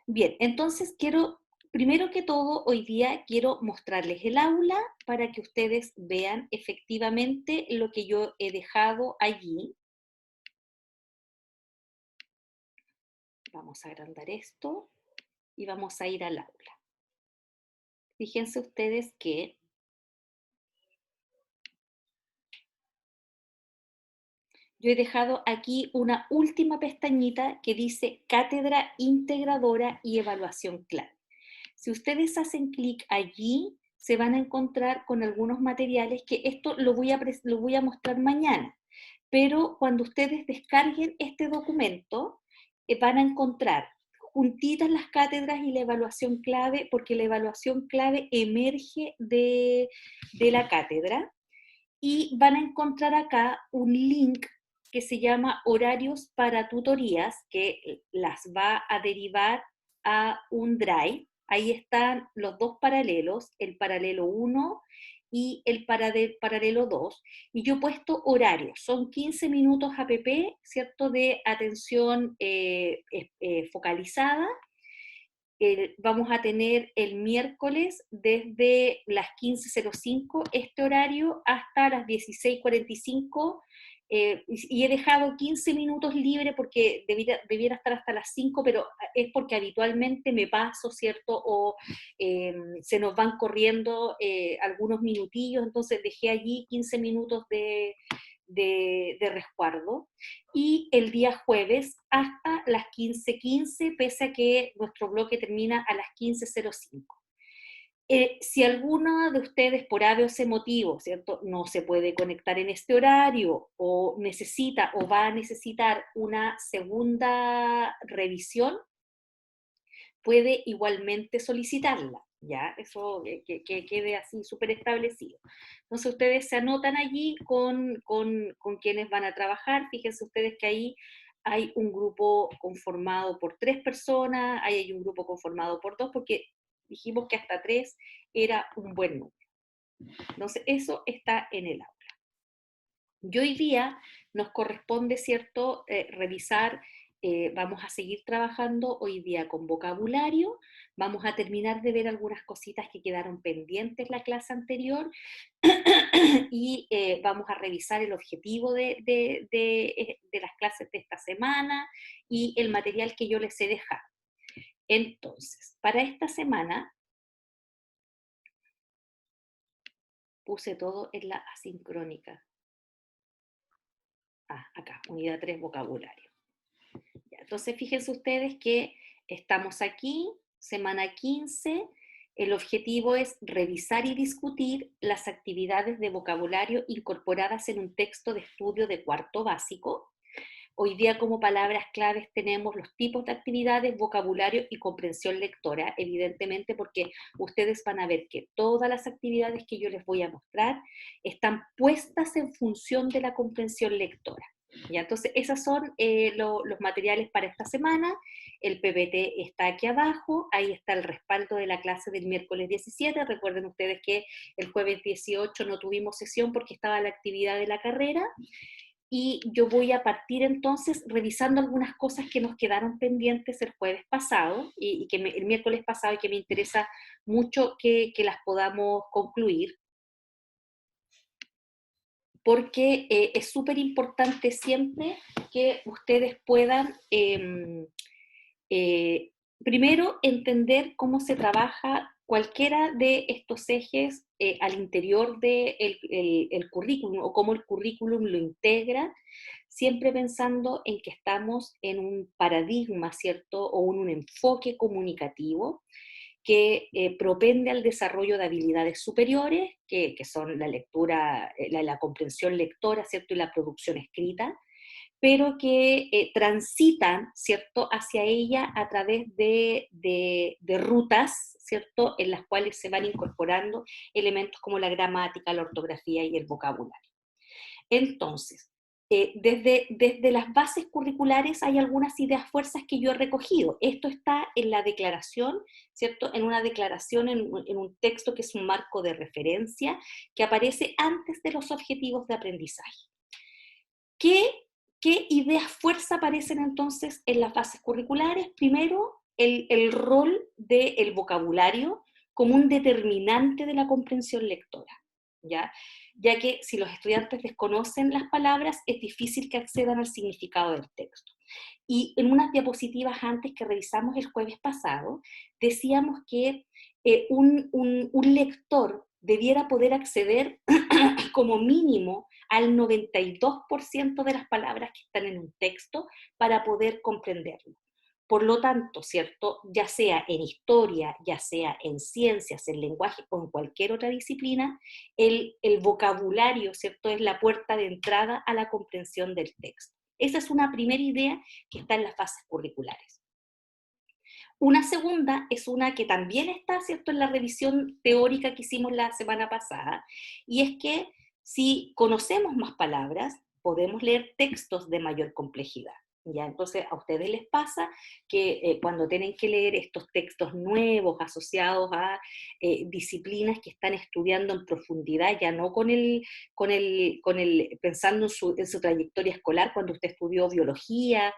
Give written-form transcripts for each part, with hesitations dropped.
Bien, entonces primero que todo, hoy día quiero mostrarles el aula para que ustedes vean efectivamente lo que yo he dejado allí. Vamos a agrandar esto y vamos a ir al aula. Fíjense ustedes que yo he dejado aquí una última pestañita que dice Cátedra Integradora y Evaluación Clave. Si ustedes hacen clic allí, se van a encontrar con algunos materiales que esto lo voy a mostrar mañana. Pero cuando ustedes descarguen este documento, van a encontrar juntitas las cátedras y la evaluación clave, porque la evaluación clave emerge de la cátedra, y van a encontrar acá un link que se llama Horarios para Tutorías, que las va a derivar a un Drive. Ahí están los dos paralelos, el paralelo 1 y el paralelo 2, y yo he puesto horarios, son 15 minutos APP, ¿cierto?, de atención focalizada. Vamos a tener el miércoles desde las 15:05 este horario hasta las 16:45, y he dejado 15 minutos libre porque debiera estar hasta las 5, pero es porque habitualmente me paso, ¿cierto? O se nos van corriendo algunos minutillos, entonces dejé allí 15 minutos de resguardo, y el día jueves hasta las 15:15, pese a que nuestro bloque termina a las 15:05. Si alguno de ustedes, por A o C motivo, ¿cierto?, no se puede conectar en este horario, o necesita o va a necesitar una segunda revisión, puede igualmente solicitarla, ¿ya? Eso que quede así súper establecido. Entonces ustedes se anotan allí con quienes van a trabajar. Fíjense ustedes que ahí hay un grupo conformado por 3 personas, ahí hay un grupo conformado por 2, porque dijimos que hasta 3 era un buen número. Entonces eso está en el aula. Y hoy día nos corresponde, ¿cierto?, revisar, vamos a seguir trabajando hoy día con vocabulario, vamos a terminar de ver algunas cositas que quedaron pendientes la clase anterior, y vamos a revisar el objetivo de las clases de esta semana y el material que yo les he dejado. Entonces, para esta semana puse todo en la asincrónica. Acá, unidad 3, vocabulario. Entonces, fíjense ustedes que estamos aquí, semana 15, el objetivo es revisar y discutir las actividades de vocabulario incorporadas en un texto de estudio de cuarto básico. Hoy día como palabras claves tenemos los tipos de actividades, vocabulario y comprensión lectora, evidentemente porque ustedes van a ver que todas las actividades que yo les voy a mostrar están puestas en función de la comprensión lectora. ¿Ya? Entonces, esos son los materiales para esta semana. El PPT está aquí abajo, ahí está el respaldo de la clase del miércoles 17. Recuerden ustedes que el jueves 18 no tuvimos sesión porque estaba la actividad de la carrera, y yo voy a partir entonces revisando algunas cosas que nos quedaron pendientes el jueves pasado, y que el miércoles pasado, y que me interesa mucho que las podamos concluir, porque es súper importante siempre que ustedes puedan, eh, primero, entender cómo se trabaja cualquiera de estos ejes al interior del el currículum, o cómo el currículum lo integra, siempre pensando en que estamos en un paradigma, ¿cierto?, o en un enfoque comunicativo que propende al desarrollo de habilidades superiores, que son la lectura, la comprensión lectora, ¿cierto?, y la producción escrita, pero que transitan, ¿cierto?, hacia ella a través de rutas, ¿cierto?, en las cuales se van incorporando elementos como la gramática, la ortografía y el vocabulario. Entonces, desde las bases curriculares hay algunas ideas fuerzas que yo he recogido. Esto está en la declaración, ¿cierto? En una declaración, en un texto que es un marco de referencia que aparece antes de los objetivos de aprendizaje. ¿Qué ideas fuerza aparecen entonces en las bases curriculares? Primero, el rol del vocabulario como un determinante de la comprensión lectora, ¿ya? Ya que si los estudiantes desconocen las palabras, es difícil que accedan al significado del texto. Y en unas diapositivas antes que revisamos el jueves pasado, decíamos que un lector debiera poder acceder como mínimo al 92% de las palabras que están en un texto para poder comprenderlo. Por lo tanto, ¿cierto? Ya sea en historia, ya sea en ciencias, en lenguaje o en cualquier otra disciplina, el vocabulario, ¿cierto? Es la puerta de entrada a la comprensión del texto. Esa es una primera idea que está en las bases curriculares. Una segunda es una que también está, ¿cierto?, en la revisión teórica que hicimos la semana pasada, y es que si conocemos más palabras, podemos leer textos de mayor complejidad. ¿Ya? Entonces, a ustedes les pasa que cuando tienen que leer estos textos nuevos asociados a disciplinas que están estudiando en profundidad, ya no pensando en su trayectoria escolar, cuando usted estudió biología,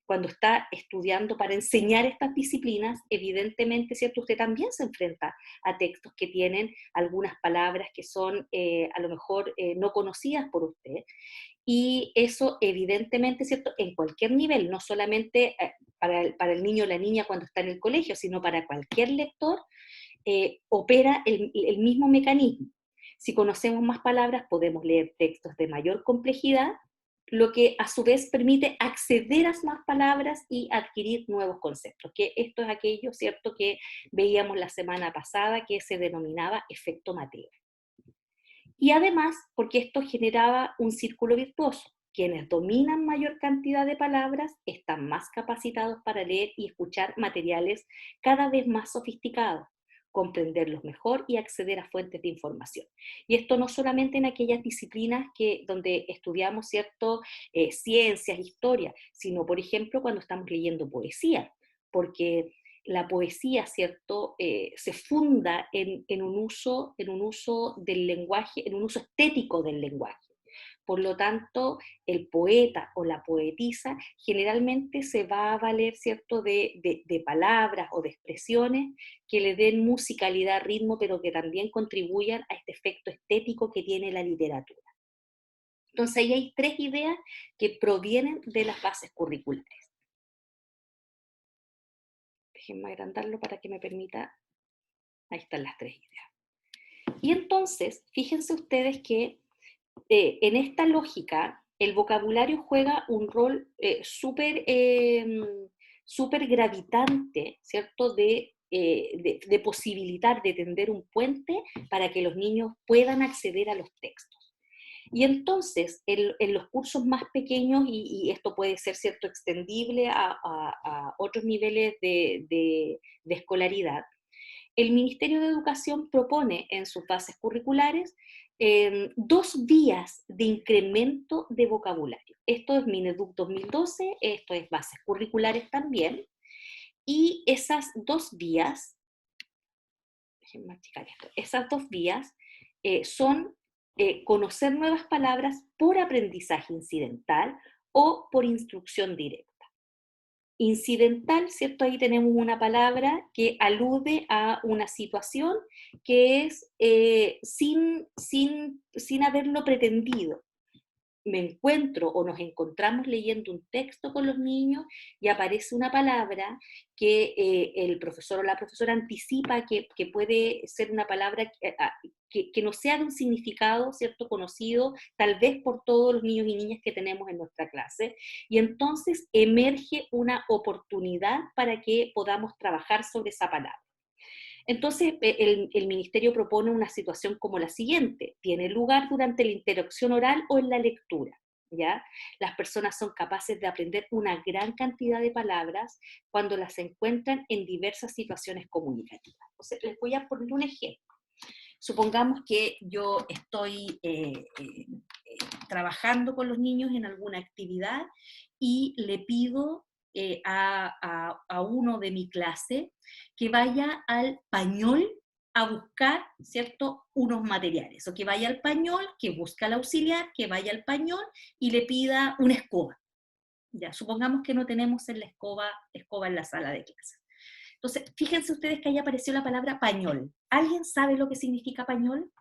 cuando está estudiando para enseñar estas disciplinas, evidentemente, ¿cierto? Usted también se enfrenta a textos que tienen algunas palabras que son a lo mejor no conocidas por usted, y eso evidentemente, ¿cierto? En cualquier nivel, no solamente para el niño o la niña cuando está en el colegio, sino para cualquier lector, opera el mismo mecanismo. Si conocemos más palabras, podemos leer textos de mayor complejidad, lo que a su vez permite acceder a más palabras y adquirir nuevos conceptos, que esto es aquello, ¿cierto?, que veíamos la semana pasada, que se denominaba efecto Mateo. Y además, porque esto generaba un círculo virtuoso. Quienes dominan mayor cantidad de palabras están más capacitados para leer y escuchar materiales cada vez más sofisticados, comprenderlos mejor y acceder a fuentes de información. Y esto no solamente en aquellas disciplinas donde estudiamos, ¿cierto?, ciencias, historia, sino, por ejemplo, cuando estamos leyendo poesía, porque la poesía, ¿cierto?, se funda en un uso del lenguaje, en un uso estético del lenguaje. Por lo tanto, el poeta o la poetisa generalmente se va a valer, ¿cierto?, de palabras o de expresiones que le den musicalidad, ritmo, pero que también contribuyan a este efecto estético que tiene la literatura. Entonces, ahí hay tres ideas que provienen de las bases curriculares. Déjenme agrandarlo para que me permita. Ahí están las tres ideas. Y entonces, fíjense ustedes que en esta lógica, el vocabulario juega un rol súper gravitante, ¿cierto?, de posibilitar, de tender un puente para que los niños puedan acceder a los textos. Y entonces, en los cursos más pequeños, y esto puede ser, ¿cierto?, extendible a otros niveles de escolaridad, el Ministerio de Educación propone en sus bases curriculares dos vías de incremento de vocabulario. Esto es Mineduc 2012, esto es bases curriculares también, y esas dos vías, déjenme explicar esto, esas dos vías son conocer nuevas palabras por aprendizaje incidental o por instrucción directa. Incidental, ¿cierto? Ahí tenemos una palabra que alude a una situación que es sin haberlo pretendido. Me encuentro o nos encontramos leyendo un texto con los niños y aparece una palabra que el profesor o la profesora anticipa que puede ser una palabra que no sea de un significado, ¿cierto?, conocido tal vez por todos los niños y niñas que tenemos en nuestra clase, y entonces emerge una oportunidad para que podamos trabajar sobre esa palabra. Entonces, el ministerio propone una situación como la siguiente: tiene lugar durante la interacción oral o en la lectura, ¿ya? Las personas son capaces de aprender una gran cantidad de palabras cuando las encuentran en diversas situaciones comunicativas. Entonces, les voy a poner un ejemplo. Supongamos que yo estoy trabajando con los niños en alguna actividad y le pido a uno de mi clase que vaya al pañol a buscar, ¿cierto?, unos materiales, o que vaya al pañol, que busca al auxiliar, que vaya al pañol y le pida una escoba. Ya, supongamos que no tenemos en la escoba en la sala de clases. Entonces, fíjense ustedes que ahí apareció la palabra pañol. ¿Alguien sabe lo que significa pañol?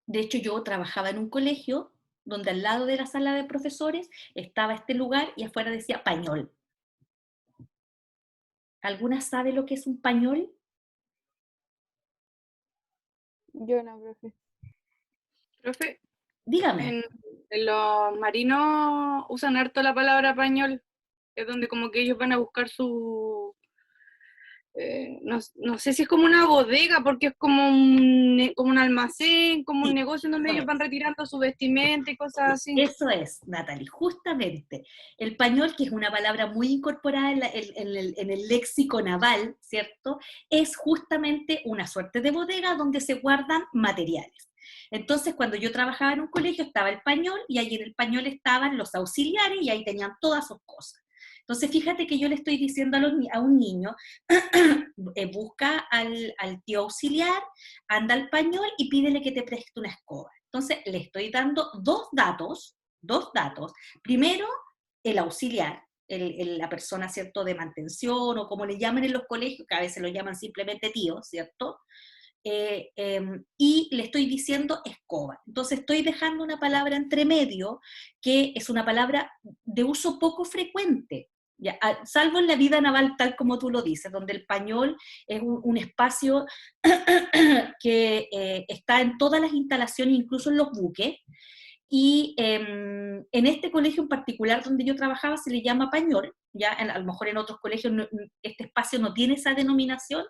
De hecho, yo trabajaba en un colegio donde al lado de la sala de profesores estaba este lugar y afuera decía pañol. ¿Alguna sabe lo que es un pañol? Yo no, profe. Profe, Dígame. en los marinos usan harto la palabra pañol, es donde como que ellos van a buscar su... no sé si es como una bodega, porque es como un almacén, como un Sí, negocio en donde eso ellos van es. retirando su vestimenta y cosas Sí, así. eso es, Natalie, justamente. El pañol, que es una palabra muy incorporada en el léxico naval, ¿cierto? Es justamente una suerte de bodega donde se guardan materiales. Entonces, cuando yo trabajaba en un colegio, estaba el pañol y ahí en el pañol estaban los auxiliares y ahí tenían todas sus cosas. Entonces, fíjate que yo le estoy diciendo a un niño, busca al tío auxiliar, anda al pañol y pídele que te preste una escoba. Entonces, le estoy dando dos datos. Primero, el auxiliar, la persona, ¿cierto?, de mantención, o como le llaman en los colegios, que a veces lo llaman simplemente tío, ¿cierto? Y le estoy diciendo escoba. Entonces estoy dejando una palabra entre medio que es una palabra de uso poco frecuente, ya, salvo en la vida naval tal como tú lo dices, donde el pañol es un espacio que está en todas las instalaciones, incluso en los buques, y en este colegio en particular donde yo trabajaba se le llama pañol, ya a lo mejor en otros colegios este espacio no tiene esa denominación,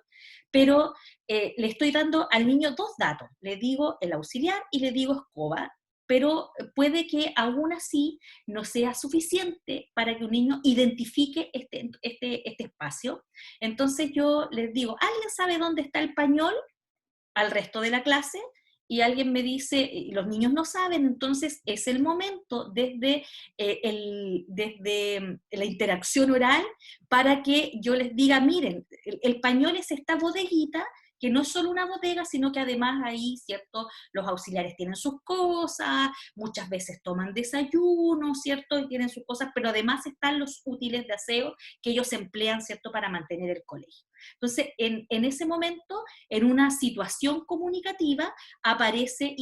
pero le estoy dando al niño dos datos, le digo el auxiliar y le digo escoba, pero puede que aún así no sea suficiente para que un niño identifique este espacio. Entonces yo les digo, ¿alguien sabe dónde está el pañol? Al resto de la clase, y alguien me dice, los niños no saben, entonces es el momento desde la interacción oral para que yo les diga, miren, el pañol es esta bodeguita, que no es solo una bodega, sino que además ahí, ¿cierto? Los auxiliares tienen sus cosas, muchas veces toman desayuno, ¿cierto? Y tienen sus cosas, pero además están los útiles de aseo que ellos emplean, ¿cierto? Para mantener el colegio. Entonces, en ese momento, en una situación comunicativa, aparece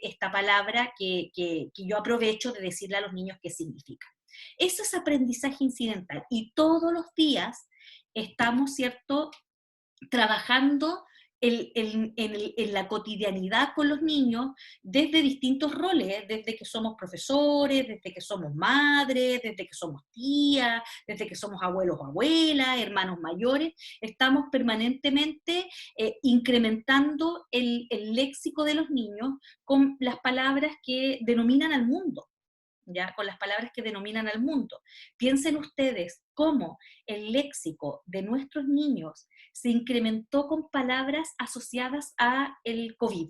esta palabra que yo aprovecho de decirle a los niños qué significa. Eso es aprendizaje incidental y todos los días estamos, ¿cierto?, trabajando en la cotidianidad con los niños desde distintos roles, desde que somos profesores, desde que somos madres, desde que somos tías, desde que somos abuelos o abuelas, hermanos mayores, estamos permanentemente incrementando el léxico de los niños con las palabras que denominan al mundo. ¿Ya? Con las palabras que denominan al mundo. Piensen ustedes cómo el léxico de nuestros niños se incrementó con palabras asociadas a el COVID,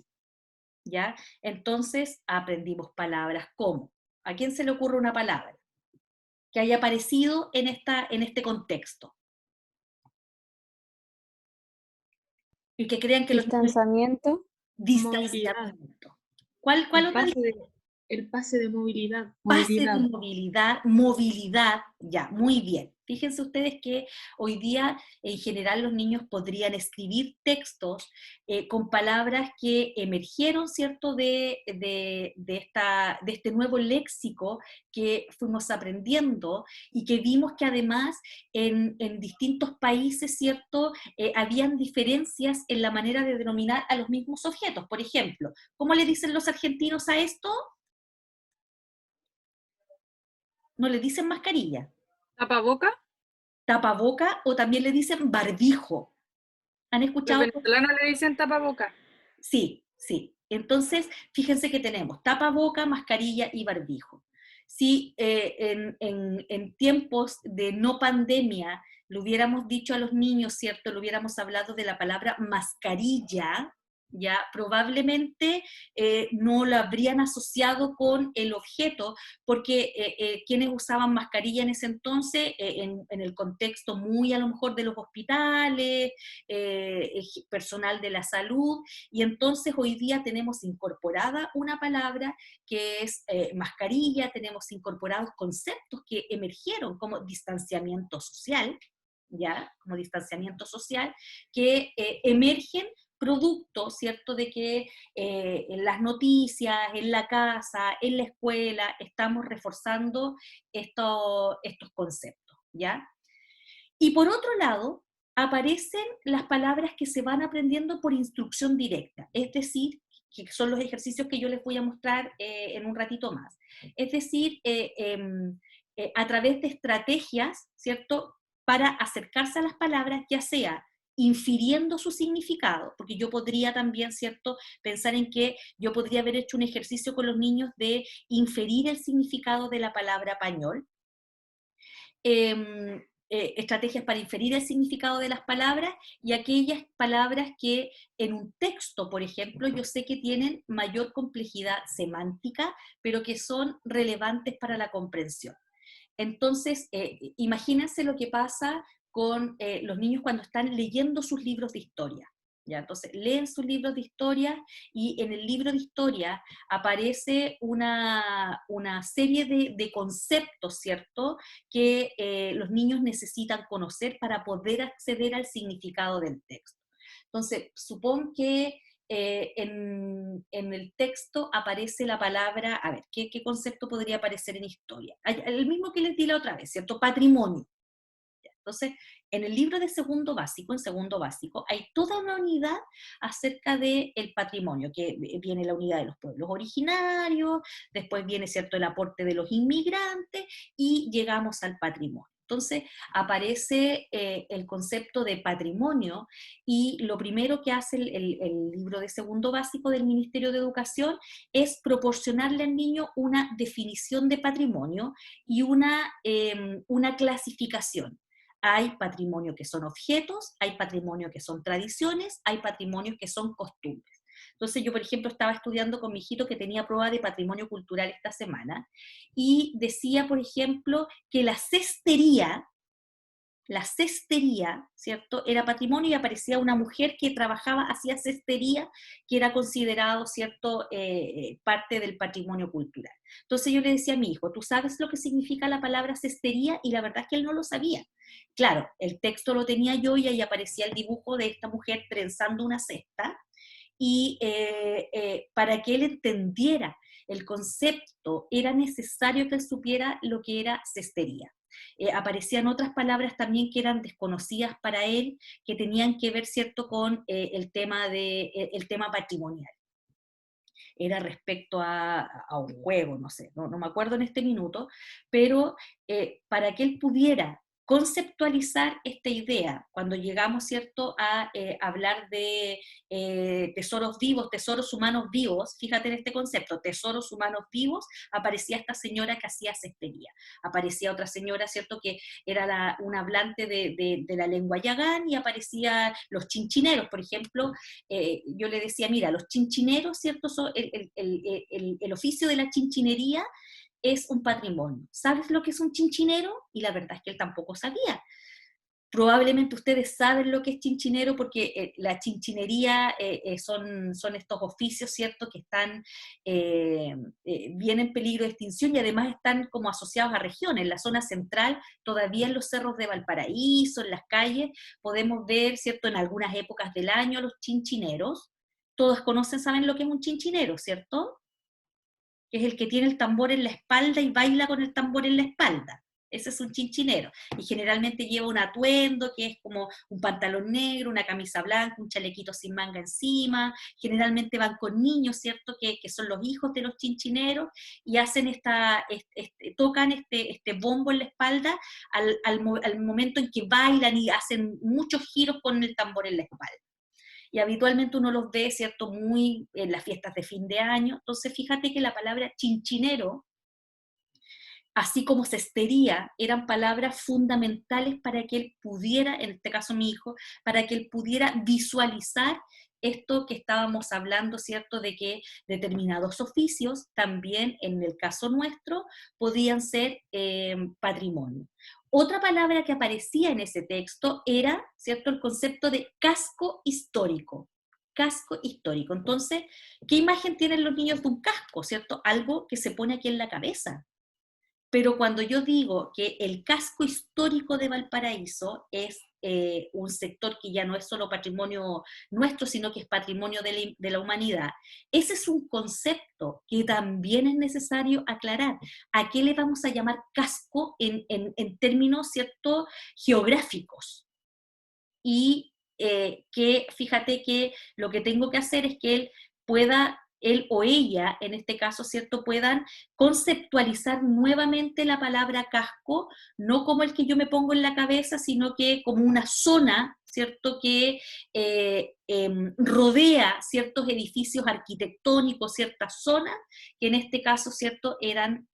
¿ya? Entonces aprendimos palabras como, ¿a quién se le ocurre una palabra que haya aparecido en este contexto? Y que crean que los niños... Distanciamiento. Movilidad. Distanciamiento. ¿Cuál El otro? pase de, el pase de movilidad. Pase de Movilidad. movilidad, ya, muy bien. Fíjense ustedes que hoy día en general los niños podrían escribir textos con palabras que emergieron, ¿cierto?, de este nuevo léxico que fuimos aprendiendo y que vimos que además en distintos países, ¿cierto?, habían diferencias en la manera de denominar a los mismos objetos. Por ejemplo, ¿cómo le dicen los argentinos a esto? No le dicen mascarilla, ¿Tapaboca? tapaboca, o también le dicen barbijo. ¿Han Los escuchado? venezolanos le dicen tapaboca. Sí, sí. Entonces, fíjense que tenemos tapaboca, mascarilla y barbijo. Si en tiempos de no pandemia le hubiéramos dicho a los niños, ¿cierto? Le hubiéramos hablado de la palabra mascarilla, ya probablemente no lo habrían asociado con el objeto, porque quienes usaban mascarilla en ese entonces, en el contexto muy a lo mejor de los hospitales, personal de la salud, y entonces hoy día tenemos incorporada una palabra que es mascarilla, tenemos incorporados conceptos que emergieron como distanciamiento social, ¿ya? Como distanciamiento social, que emergen producto, ¿cierto?, de que en las noticias, en la casa, en la escuela, estamos reforzando estos conceptos, ¿ya? Y por otro lado, aparecen las palabras que se van aprendiendo por instrucción directa, es decir, que son los ejercicios que yo les voy a mostrar en un ratito más. Es decir, a través de estrategias, ¿cierto?, para acercarse a las palabras, ya sea infiriendo su significado, porque yo podría también, ¿cierto?, pensar en que yo podría haber hecho un ejercicio con los niños de inferir el significado de la palabra pañol, estrategias para inferir el significado de las palabras y aquellas palabras que en un texto, por ejemplo, yo sé que tienen mayor complejidad semántica, pero que son relevantes para la comprensión. Entonces, imagínense lo que pasa con los niños cuando están leyendo sus libros de historia. ¿Ya? Entonces, leen sus libros de historia y en el libro de historia aparece una serie de conceptos, ¿cierto?, que los niños necesitan conocer para poder acceder al significado del texto. Entonces, supón que en el texto aparece la palabra, a ver, ¿qué concepto podría aparecer en historia? El mismo que les di la otra vez, ¿cierto? Patrimonio. Entonces, en el libro de segundo básico, en segundo básico, hay toda una unidad acerca del patrimonio, que viene la unidad de los pueblos originarios, después viene, ¿cierto?, el aporte de los inmigrantes, y llegamos al patrimonio. Entonces aparece el concepto de patrimonio y lo primero que hace el libro de segundo básico del Ministerio de Educación es proporcionarle al niño una definición de patrimonio y una clasificación. Hay patrimonio que son objetos, hay patrimonio que son tradiciones, hay patrimonios que son costumbres. Entonces yo, por ejemplo, estaba estudiando con mi hijito que tenía prueba de patrimonio cultural esta semana y decía, por ejemplo, que la cestería, ¿cierto?, era patrimonio y aparecía una mujer que trabajaba, hacía cestería, que era considerado, ¿cierto?, parte del patrimonio cultural. Entonces yo le decía a mi hijo, ¿tú sabes lo que significa la palabra cestería? Y la verdad es que él no lo sabía. Claro, el texto lo tenía yo y ahí aparecía el dibujo de esta mujer trenzando una cesta, y para que él entendiera el concepto era necesario que él supiera lo que era cestería. Aparecían otras palabras también que eran desconocidas para él, que tenían que ver, ¿cierto?, con el tema patrimonial. Era respecto a un juego, no sé, no me acuerdo en este minuto, pero para que él pudiera conceptualizar esta idea, cuando llegamos, ¿cierto?, a hablar de tesoros vivos, tesoros humanos vivos, fíjate en este concepto, tesoros humanos vivos, aparecía esta señora que hacía cestería, aparecía otra señora, ¿cierto?, que era una hablante de la lengua yagán, y aparecía los chinchineros, por ejemplo. Yo le decía, mira, los chinchineros, ¿cierto?, son el oficio de la chinchinería es un patrimonio. ¿Sabes lo que es un chinchinero? Y la verdad es que él tampoco sabía. Probablemente ustedes saben lo que es chinchinero porque la chinchinería son estos oficios, ¿cierto?, que están bien en peligro de extinción y además están como asociados a regiones. En la zona central, todavía en los cerros de Valparaíso, en las calles, podemos ver, ¿cierto?, en algunas épocas del año los chinchineros. Todos conocen, saben lo que es un chinchinero, ¿cierto? Que es el que tiene el tambor en la espalda y baila con el tambor en la espalda. Ese es un chinchinero. Y generalmente lleva un atuendo que es como un pantalón negro, una camisa blanca, un chalequito sin manga encima. Generalmente van con niños, ¿cierto?, que son los hijos de los chinchineros y hacen tocan este bombo en la espalda al momento en que bailan y hacen muchos giros con el tambor en la espalda. Y habitualmente uno los ve, ¿cierto?, muy en las fiestas de fin de año. Entonces fíjate que la palabra chinchinero, así como cestería, eran palabras fundamentales para que él pudiera, en este caso mi hijo, para que él pudiera visualizar esto que estábamos hablando, ¿cierto?, de que determinados oficios, también en el caso nuestro, podían ser patrimonio. Otra palabra que aparecía en ese texto era, ¿cierto?, el concepto de casco histórico. Casco histórico. Entonces, ¿qué imagen tienen los niños de un casco, ¿cierto? Algo que se pone aquí en la cabeza. Pero cuando yo digo que el casco histórico de Valparaíso es un sector que ya no es solo patrimonio nuestro, sino que es patrimonio de la humanidad, ese es un concepto que también es necesario aclarar. ¿A qué le vamos a llamar casco en términos, ¿cierto?, geográficos? Y que fíjate que lo que tengo que hacer es que él o ella, en este caso, ¿cierto?, puedan conceptualizar nuevamente la palabra casco, no como el que yo me pongo en la cabeza, sino que como una zona, ¿cierto?, que rodea ciertos edificios arquitectónicos, ciertas zonas, que en este caso, ¿cierto?, eran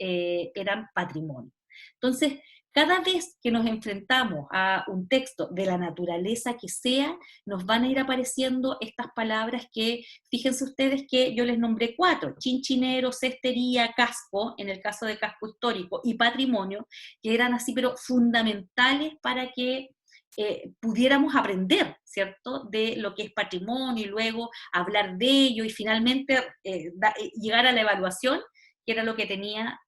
patrimonio. Entonces, cada vez que nos enfrentamos a un texto de la naturaleza que sea, nos van a ir apareciendo estas palabras que, fíjense ustedes que yo les nombré 4, chinchinero, cestería, casco, en el caso de casco histórico, y patrimonio, que eran así, pero fundamentales para que pudiéramos aprender, ¿cierto?, de lo que es patrimonio y luego hablar de ello y finalmente llegar a la evaluación, que era lo que tenía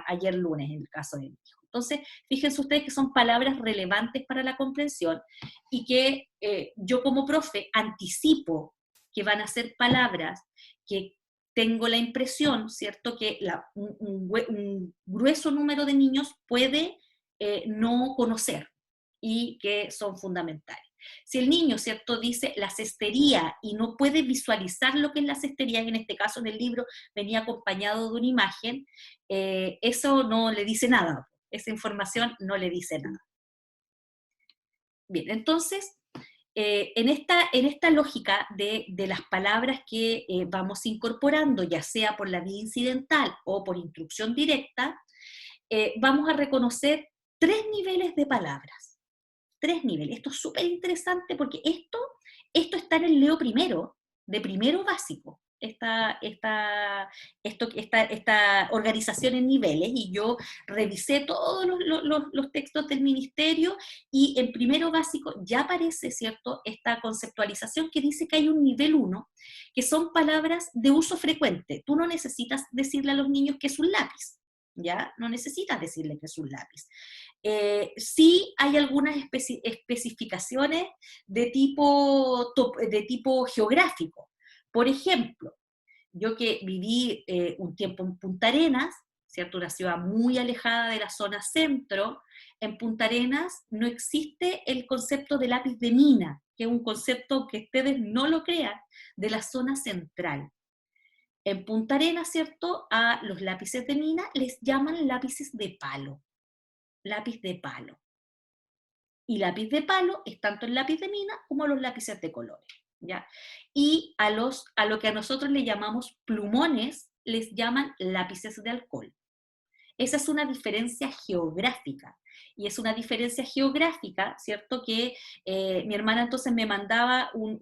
ayer lunes en el caso de mi hijo. Entonces, fíjense ustedes que son palabras relevantes para la comprensión y que yo como profe anticipo que van a ser palabras que tengo la impresión, ¿cierto?, que un grueso número de niños puede no conocer y que son fundamentales. Si el niño, ¿cierto?, dice la cestería y no puede visualizar lo que es la cestería, en este caso en el libro venía acompañado de una imagen, eso no le dice nada. Esa información no le dice nada. Bien, entonces, en esta lógica de las palabras que vamos incorporando, ya sea por la vía incidental o por instrucción directa, vamos a reconocer 3 niveles de palabras. 3 niveles. Esto es súper interesante porque esto está en el Leo primero, de primero básico. Esta organización en niveles, y yo revisé todos los textos del ministerio, y en primero básico ya aparece, ¿cierto?, esta conceptualización que dice que hay un nivel 1, que son palabras de uso frecuente. Tú no necesitas decirle a los niños que es un lápiz, ¿ya? No necesitas decirle que es un lápiz. Sí hay algunas especificaciones de tipo geográfico. Por ejemplo, yo que viví un tiempo en Punta Arenas, ¿cierto?, una ciudad muy alejada de la zona centro, en Punta Arenas no existe el concepto de lápiz de mina, que es un concepto que ustedes no lo crean, de la zona central. En Punta Arenas, ¿cierto?, a los lápices de mina les llaman lápices de palo. Lápiz de palo. Y lápiz de palo es tanto el lápiz de mina como los lápices de colores, ¿ya? Y a lo que a nosotros le llamamos plumones, les llaman lápices de alcohol. Esa es una diferencia geográfica. Y es una diferencia geográfica, ¿cierto? Que mi hermana entonces me mandaba un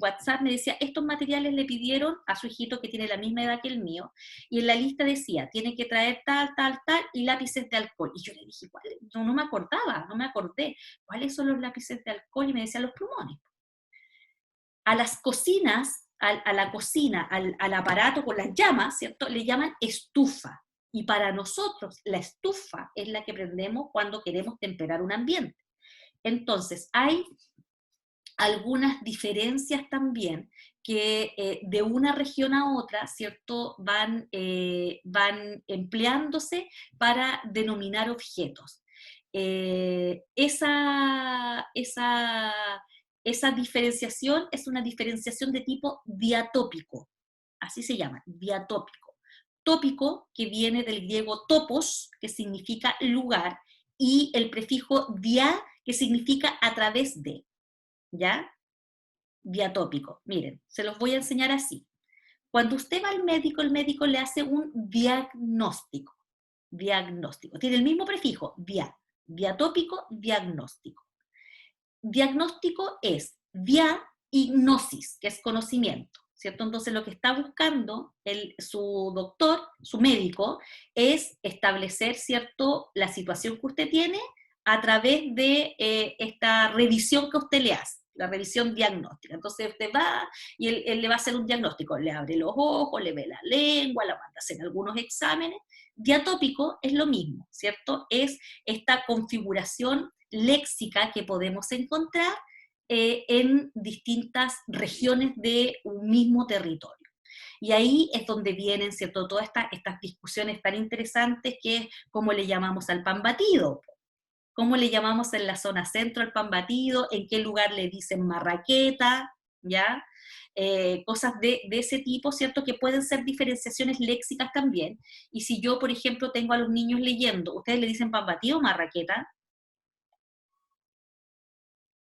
WhatsApp, me decía, estos materiales le pidieron a su hijito que tiene la misma edad que el mío, y en la lista decía, tiene que traer tal, tal, tal, y lápices de alcohol. Y yo le dije, ¿cuáles? No me acordaba, no me acordé. ¿Cuáles son los lápices de alcohol? Y me decían, los plumones. A las cocinas, a la cocina, al aparato con las llamas, ¿cierto?, le llaman estufa. Y para nosotros la estufa es la que prendemos cuando queremos temperar un ambiente. Entonces, hay algunas diferencias también que de una región a otra, ¿cierto?, van empleándose para denominar objetos. Esa diferenciación es una diferenciación de tipo diatópico, así se llama, diatópico. Tópico, que viene del griego topos, que significa lugar, y el prefijo dia, que significa a través de, ¿ya? Diatópico. Miren, se los voy a enseñar así. Cuando usted va al médico, el médico le hace un diagnóstico. Diagnóstico. Tiene el mismo prefijo, dia. Diatópico, diagnóstico. Diagnóstico es dia hipnosis, que es conocimiento, ¿cierto? Entonces lo que está buscando su doctor, su médico, es establecer, ¿cierto?, la situación que usted tiene a través de esta revisión que usted le hace, la revisión diagnóstica. Entonces usted va y él le va a hacer un diagnóstico, le abre los ojos, le ve la lengua, la manda a hacer algunos exámenes. Diatópico es lo mismo, ¿cierto? Es esta configuración léxica que podemos encontrar en distintas regiones de un mismo territorio. Y ahí es donde vienen, ¿cierto?, todas estas discusiones tan interesantes, que es cómo le llamamos al pan batido, cómo le llamamos en la zona centro al pan batido, en qué lugar le dicen marraqueta, ¿ya? Cosas de ese tipo, ¿cierto?, que pueden ser diferenciaciones léxicas también. Y si yo, por ejemplo, tengo a los niños leyendo, ¿ustedes le dicen pan batido o marraqueta?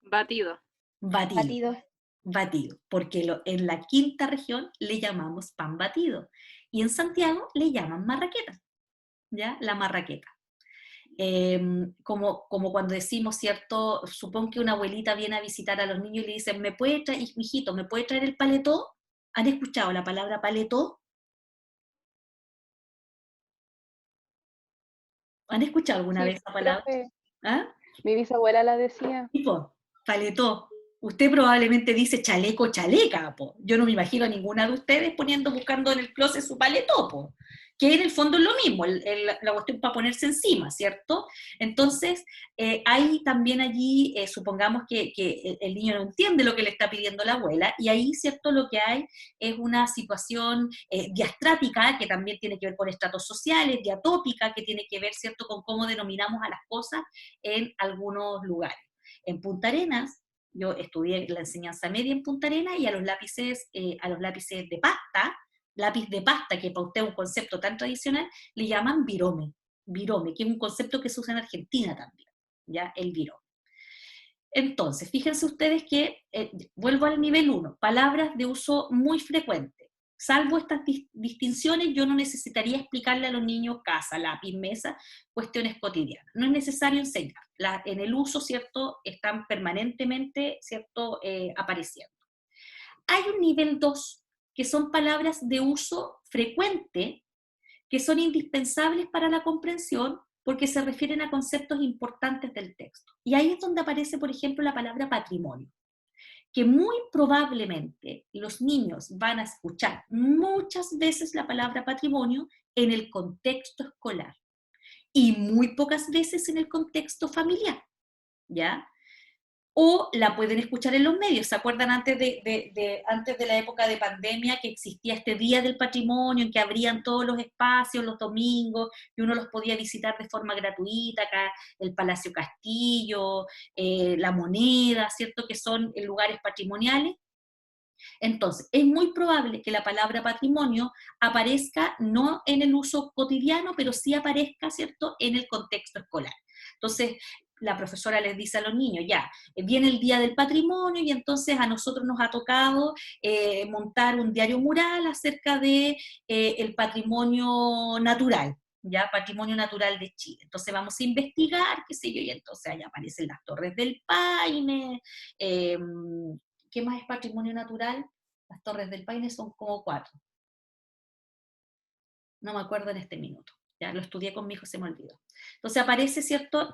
Batido. Batido. Batido. Batido, porque en la quinta región le llamamos pan batido, y en Santiago le llaman marraqueta, ¿ya? La marraqueta. Como cuando decimos, ¿cierto? Supón que una abuelita viene a visitar a los niños y le dicen, ¿me puede traer, mijito, ¿me puede traer el paletó? ¿Han escuchado la palabra paletó? ¿Han escuchado alguna Sí, vez esa palabra? profe, ¿Ah? mi bisabuela la decía. Tipo, paletó. Usted probablemente dice chaleco, chaleca, po. Yo no me imagino a ninguna de ustedes buscando en el closet su paletó, po. Que en el fondo es lo mismo, la cuestión para ponerse encima, ¿cierto? Entonces, hay también allí, supongamos que el niño no entiende lo que le está pidiendo la abuela, y ahí, ¿cierto?, lo que hay es una situación diastrática, que también tiene que ver con estratos sociales, diatópica, que tiene que ver, ¿cierto?, con cómo denominamos a las cosas en algunos lugares. En Punta Arenas, yo estudié la enseñanza media en Punta Arenas, y a los lápices de pasta, lápiz de pasta, que para usted es un concepto tan tradicional, le llaman virome, que es un concepto que se usa en Argentina también, ¿ya? El virome. Entonces, fíjense ustedes que, vuelvo al nivel 1, palabras de uso muy frecuente. Salvo estas distinciones, yo no necesitaría explicarle a los niños casa, lápiz, mesa, cuestiones cotidianas. No es necesario enseñar. En el uso, ¿cierto?, están permanentemente, ¿cierto?, apareciendo. Hay un nivel 2, que son palabras de uso frecuente, que son indispensables para la comprensión porque se refieren a conceptos importantes del texto. Y ahí es donde aparece, por ejemplo, la palabra patrimonio, que muy probablemente los niños van a escuchar muchas veces la palabra patrimonio en el contexto escolar y muy pocas veces en el contexto familiar, ¿ya? O la pueden escuchar en los medios. ¿Se acuerdan antes de la época de pandemia, que existía este Día del Patrimonio, en que abrían todos los espacios los domingos y uno los podía visitar de forma gratuita? Acá el Palacio Castillo, La Moneda, ¿cierto?, que son lugares patrimoniales. Entonces, es muy probable que la palabra patrimonio aparezca no en el uso cotidiano, pero sí aparezca, ¿cierto?, en el contexto escolar. Entonces, la profesora les dice a los niños, ya, viene el Día del Patrimonio, y entonces a nosotros nos ha tocado montar un diario mural acerca de el patrimonio natural, ya, patrimonio natural de Chile. Entonces vamos a investigar, qué sé yo, y entonces ahí aparecen las Torres del Paine. ¿Qué más es patrimonio natural? Las Torres del Paine son como 4. No me acuerdo en este minuto. Ya lo estudié con mi hijo, se me olvidó. Entonces aparece, ¿cierto?,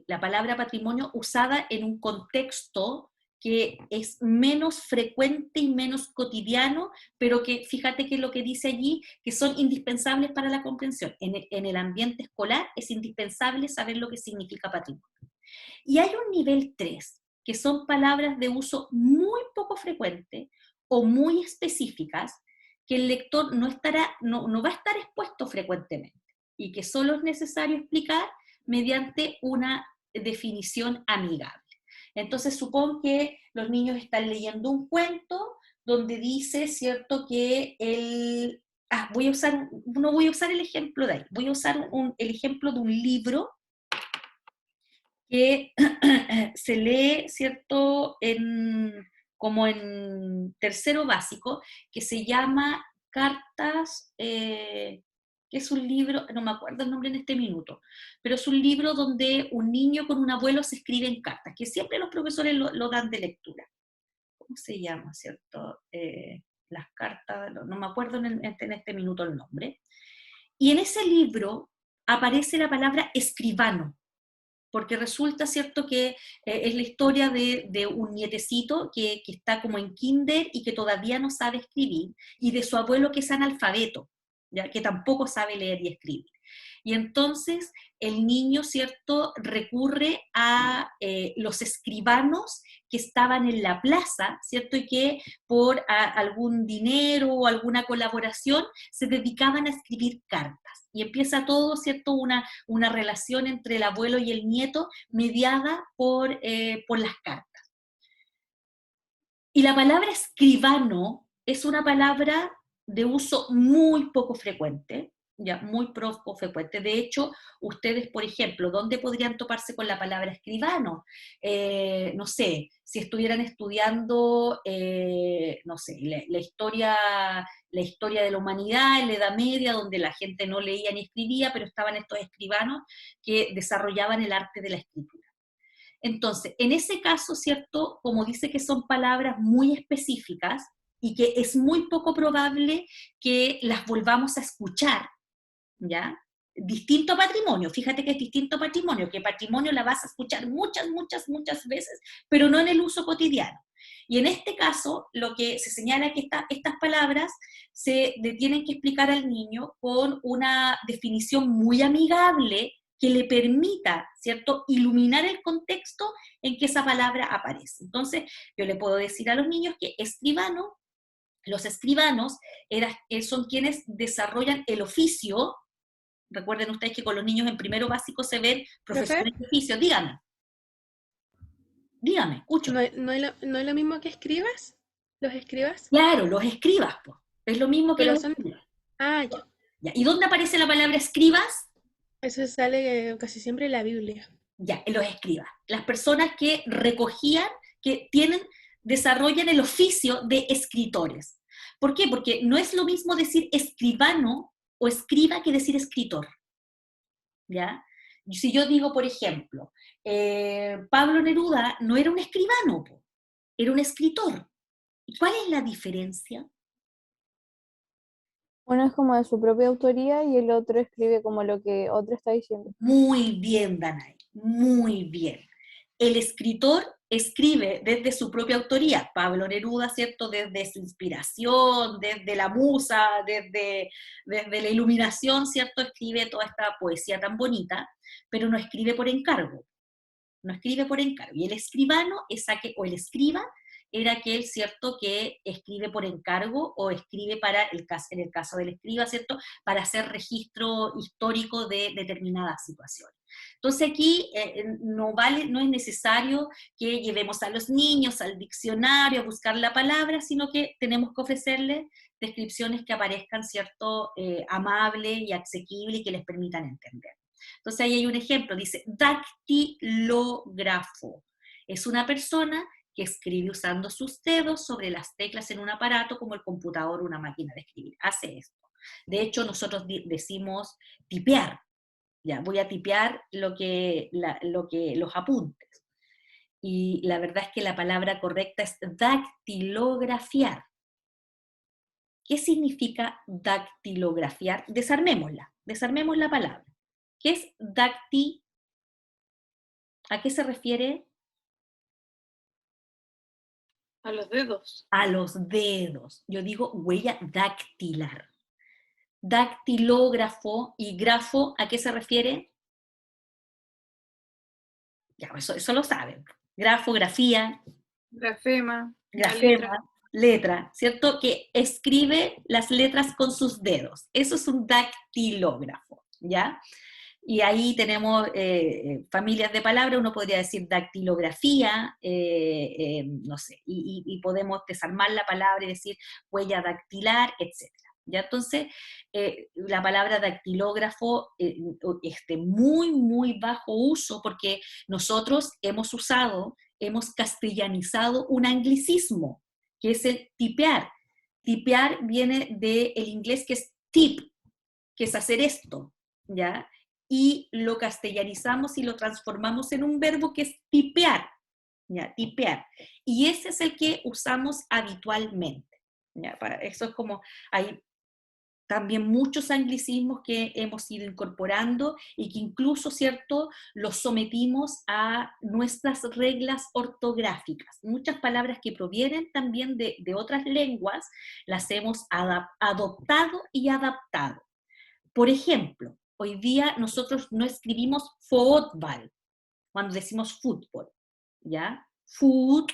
la palabra patrimonio usada en un contexto que es menos frecuente y menos cotidiano, pero que fíjate que lo que dice allí, que son indispensables para la comprensión. En el ambiente escolar es indispensable saber lo que significa patrimonio. Y hay un nivel 3, que son palabras de uso muy poco frecuente o muy específicas, que el lector no va a estar expuesto frecuentemente, y que solo es necesario explicar mediante una definición amigable. Entonces, supón que los niños están leyendo un cuento donde dice, ¿cierto?, que no voy a usar el ejemplo de ahí, voy a usar el ejemplo de un libro que se lee, ¿cierto?, como en tercero básico, que se llama Cartas, que es un libro, no me acuerdo el nombre en este minuto, pero es un libro donde un niño con un abuelo se escriben cartas, que siempre los profesores lo dan de lectura. ¿cómo se llama, cierto? Las cartas, no me acuerdo en este minuto el nombre. Y en ese libro aparece la palabra escribano, porque resulta, ¿cierto?, que es la historia de un nietecito que está como en kinder y que todavía no sabe escribir, y de su abuelo que es analfabeto, ¿ya?, que tampoco sabe leer y escribir. Y entonces el niño, ¿cierto?, recurre a los escribanos que estaban en la plaza, ¿cierto?, y que por algún dinero o alguna colaboración se dedicaban a escribir cartas. Y empieza todo, ¿cierto?, una relación entre el abuelo y el nieto mediada por las cartas. Y la palabra escribano es una palabra de uso muy poco frecuente, ya, muy poco frecuente. De hecho, ustedes, por ejemplo, ¿dónde podrían toparse con la palabra escribano? No sé, si estuvieran estudiando, no sé, la historia de la humanidad en la Edad Media, donde la gente no leía ni escribía, pero estaban estos escribanos que desarrollaban el arte de la escritura. Entonces, en ese caso, ¿cierto? Como dice que son palabras muy específicas y que es muy poco probable que las volvamos a escuchar, ¿ya? Distinto patrimonio, fíjate que es distinto patrimonio, que patrimonio la vas a escuchar muchas, muchas, muchas veces, pero no en el uso cotidiano. Y en este caso, lo que se señala es que estas palabras se le tienen que explicar al niño con una definición muy amigable que le permita, ¿cierto?, iluminar el contexto en que esa palabra aparece. Entonces, yo le puedo decir a los niños que escribano, los escribanos son quienes desarrollan el oficio. Recuerden ustedes que con los niños en primero básico se ven profesores de oficio. Dígame, escucho. ¿No es lo mismo que escribas? ¿Los escribas? Claro, los escribas, pues. Es lo mismo que Pero los son... escribas. Ah, ya. Ya. ¿Y dónde aparece la palabra escribas? Eso sale casi siempre en la Biblia. Ya, los escribas. Las personas que recogían, que desarrollan el oficio de escritores. ¿Por qué? Porque no es lo mismo decir escribano o escriba que decir escritor. ¿Ya? Si yo digo, por ejemplo, Pablo Neruda no era un escribano, era un escritor. ¿Y cuál es la diferencia? Uno es como de su propia autoría y el otro escribe como lo que otro está diciendo. Muy bien, Danay, muy bien. El escritor escribe desde su propia autoría, Pablo Neruda, ¿cierto?, desde su inspiración, desde la musa, desde la iluminación, ¿cierto?, escribe toda esta poesía tan bonita, pero no escribe por encargo, no escribe por encargo. Y el escribano o el escriba era aquel, ¿cierto?, que escribe por encargo o escribe en el caso del escriba, ¿cierto?, para hacer registro histórico de determinadas situaciones. Entonces aquí no es necesario que llevemos a los niños al diccionario a buscar la palabra, sino que tenemos que ofrecerles descripciones que aparezcan, ¿cierto?, amables y asequibles y que les permitan entender. Entonces ahí hay un ejemplo, dice dactilógrafo. Es una persona que escribe usando sus dedos sobre las teclas en un aparato como el computador o una máquina de escribir. Hace esto. De hecho, nosotros decimos tipear. Ya, voy a tipear los apuntes. Y la verdad es que la palabra correcta es dactilografiar. ¿Qué significa dactilografiar? Desarmemos la palabra. ¿Qué es dacti? ¿A qué se refiere? A los dedos. A los dedos. Yo digo huella dactilar. Dactilógrafo y grafo, ¿a qué se refiere? Ya, eso lo saben. Grafografía. Grafema. Grafema, letra, ¿cierto? Que escribe las letras con sus dedos. Eso es un dactilógrafo, ¿ya? Y ahí tenemos familias de palabras, uno podría decir dactilografía, no sé, y podemos desarmar la palabra y decir huella dactilar, etc. ¿Ya? Entonces, la palabra dactilógrafo es de muy, muy bajo uso porque nosotros hemos castellanizado un anglicismo, que es el tipear. Tipear viene del inglés que es tip, que es hacer esto, ¿ya? Y lo castellanizamos y lo transformamos en un verbo que es tipear, ¿ya? Tipear. Y ese es el que usamos habitualmente, ¿ya? Eso es como, hay también muchos anglicismos que hemos ido incorporando y que incluso, ¿cierto?, los sometimos a nuestras reglas ortográficas. Muchas palabras que provienen también de otras lenguas las hemos adoptado y adaptado. Por ejemplo, hoy día nosotros no escribimos fútbol cuando decimos fútbol, ¿ya? Foot,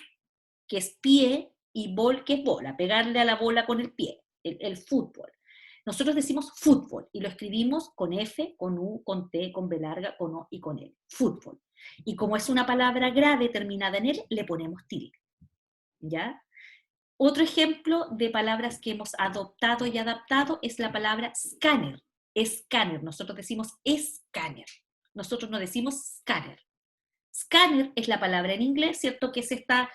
que es pie, y ball, que es bola, pegarle a la bola con el pie, el fútbol. Nosotros decimos fútbol y lo escribimos con F, con U, con T, con B larga, con O y con L. Fútbol. Y como es una palabra grave terminada en L, le ponemos tilde. ¿Ya? Otro ejemplo de palabras que hemos adoptado y adaptado es la palabra escáner. Escáner. Nosotros decimos escáner. Nosotros no decimos scanner. Scanner es la palabra en inglés, ¿cierto? Que está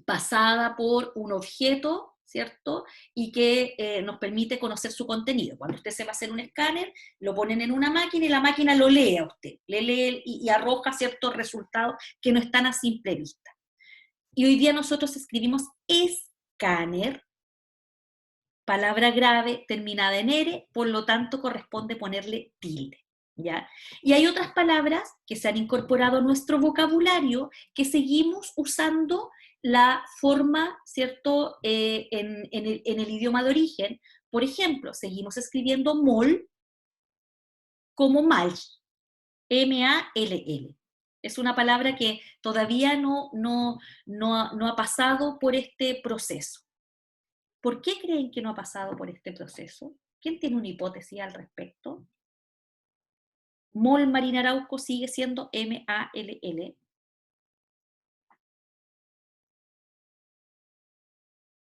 basada por un objeto, ¿cierto? Y que nos permite conocer su contenido. Cuando usted se va a hacer un escáner, lo ponen en una máquina y la máquina lo lee a usted, le lee y arroja ciertos resultados que no están a simple vista. Y hoy día nosotros escribimos escáner, palabra grave terminada en R, por lo tanto corresponde ponerle tilde. ¿Ya? Y hay otras palabras que se han incorporado a nuestro vocabulario que seguimos usando la forma, ¿cierto?, en el idioma de origen. Por ejemplo, seguimos escribiendo mol como mal, M-A-L-L. Es una palabra que todavía no ha pasado por este proceso. ¿Por qué creen que no ha pasado por este proceso? ¿Quién tiene una hipótesis al respecto? Mol Marina Arauco sigue siendo M-A-L-L.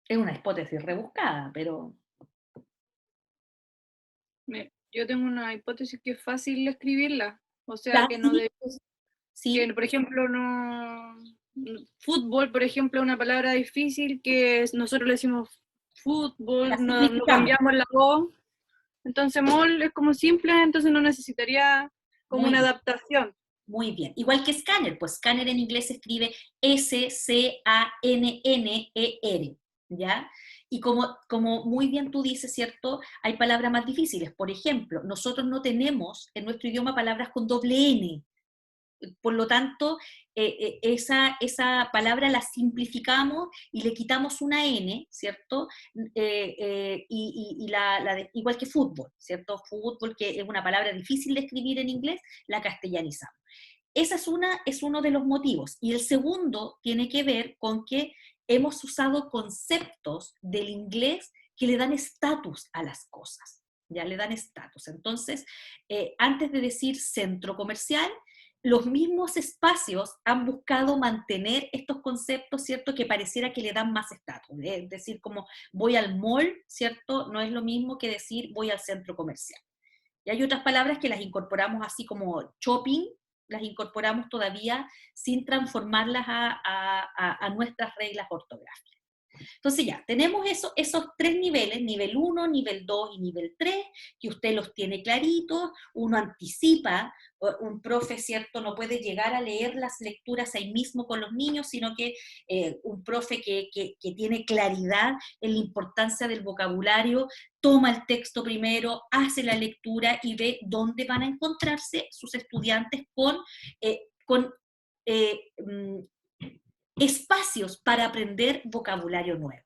Es una hipótesis rebuscada, pero... Yo tengo una hipótesis que es fácil escribirla, o sea, ¿Fácil? que no debe, Sí. que por ejemplo fútbol, por ejemplo, es una palabra difícil que nosotros le decimos fútbol, no cambiamos la O, entonces mol es como simple, entonces no necesitaría como una adaptación. Muy bien. Igual que scanner, pues scanner en inglés se escribe S-C-A-N-N-E-R, ¿ya? Y como muy bien tú dices, ¿cierto? Hay palabras más difíciles. Por ejemplo, nosotros no tenemos en nuestro idioma palabras con doble N. Por lo tanto, esa palabra la simplificamos y le quitamos una N, ¿cierto? Igual que fútbol, ¿cierto? Fútbol, que es una palabra difícil de escribir en inglés, la castellanizamos. Ese es uno de los motivos. Y el segundo tiene que ver con que hemos usado conceptos del inglés que le dan estatus a las cosas, ya le dan estatus. Entonces, antes de decir centro comercial, los mismos espacios han buscado mantener estos conceptos, ¿cierto?, que pareciera que le dan más estatus. Es decir, como voy al mall, ¿cierto?, no es lo mismo que decir voy al centro comercial. Y hay otras palabras que las incorporamos así como shopping, las incorporamos todavía sin transformarlas a nuestras reglas ortográficas. Entonces ya, tenemos esos tres niveles, nivel 1, nivel 2 y nivel 3, que usted los tiene claritos, uno anticipa, un profe, ¿cierto?, no puede llegar a leer las lecturas ahí mismo con los niños, sino que un profe que tiene claridad en la importancia del vocabulario, toma el texto primero, hace la lectura y ve dónde van a encontrarse sus estudiantes con espacios para aprender vocabulario nuevo.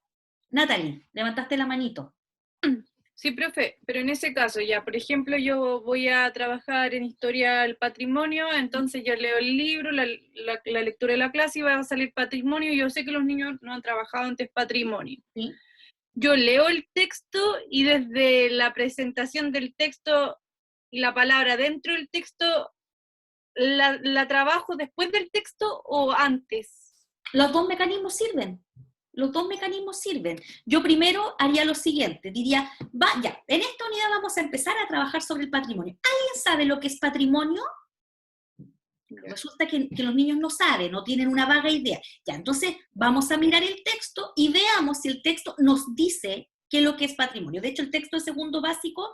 Natalie, levantaste la manito. Sí, profe, pero en ese caso ya, por ejemplo, yo voy a trabajar en historia del patrimonio, entonces yo leo el libro, la lectura de la clase y va a salir patrimonio, y yo sé que los niños no han trabajado antes patrimonio. ¿Sí? Yo leo el texto y desde la presentación del texto y la palabra dentro del texto, ¿la trabajo después del texto o antes? Los dos mecanismos sirven. Los dos mecanismos sirven. Yo primero haría lo siguiente, diría, vaya, en esta unidad vamos a empezar a trabajar sobre el patrimonio. ¿Alguien sabe lo que es patrimonio? Resulta que los niños no saben, no tienen una vaga idea. Ya, entonces vamos a mirar el texto y veamos si el texto nos dice qué es lo que es patrimonio. De hecho, el texto de segundo básico,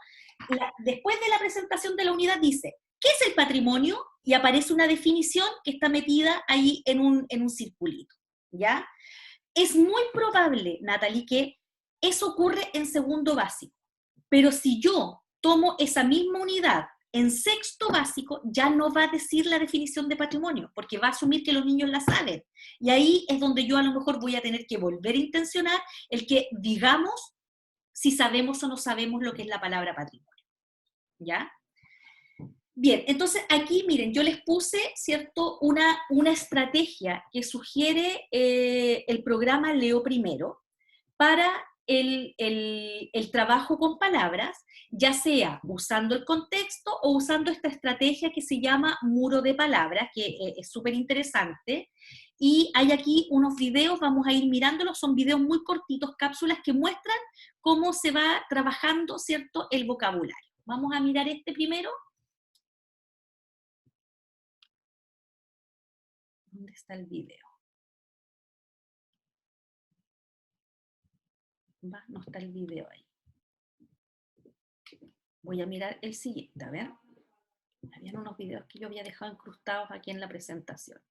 después de la presentación de la unidad, dice, ¿qué es el patrimonio? y aparece una definición que está metida ahí en un circulito, ¿ya? Es muy probable, Natalie, que eso ocurre en segundo básico, pero si yo tomo esa misma unidad en sexto básico, ya no va a decir la definición de patrimonio, porque va a asumir que los niños la saben. Y ahí es donde yo a lo mejor voy a tener que volver a intencionar el que digamos si sabemos o no sabemos lo que es la palabra patrimonio. ¿Ya? Bien, entonces aquí, miren, yo les puse, ¿cierto?, una estrategia que sugiere el programa Leo Primero para el trabajo con palabras, ya sea usando el contexto o usando esta estrategia que se llama muro de palabras, que es súper interesante. Y hay aquí unos videos, vamos a ir mirándolos, son videos muy cortitos, cápsulas que muestran cómo se va trabajando, ¿cierto?, el vocabulario. Vamos a mirar este primero. ¿Dónde está el video? No está el video ahí. Voy a mirar el siguiente, a ver. Habían unos videos que yo había dejado incrustados aquí en la presentación.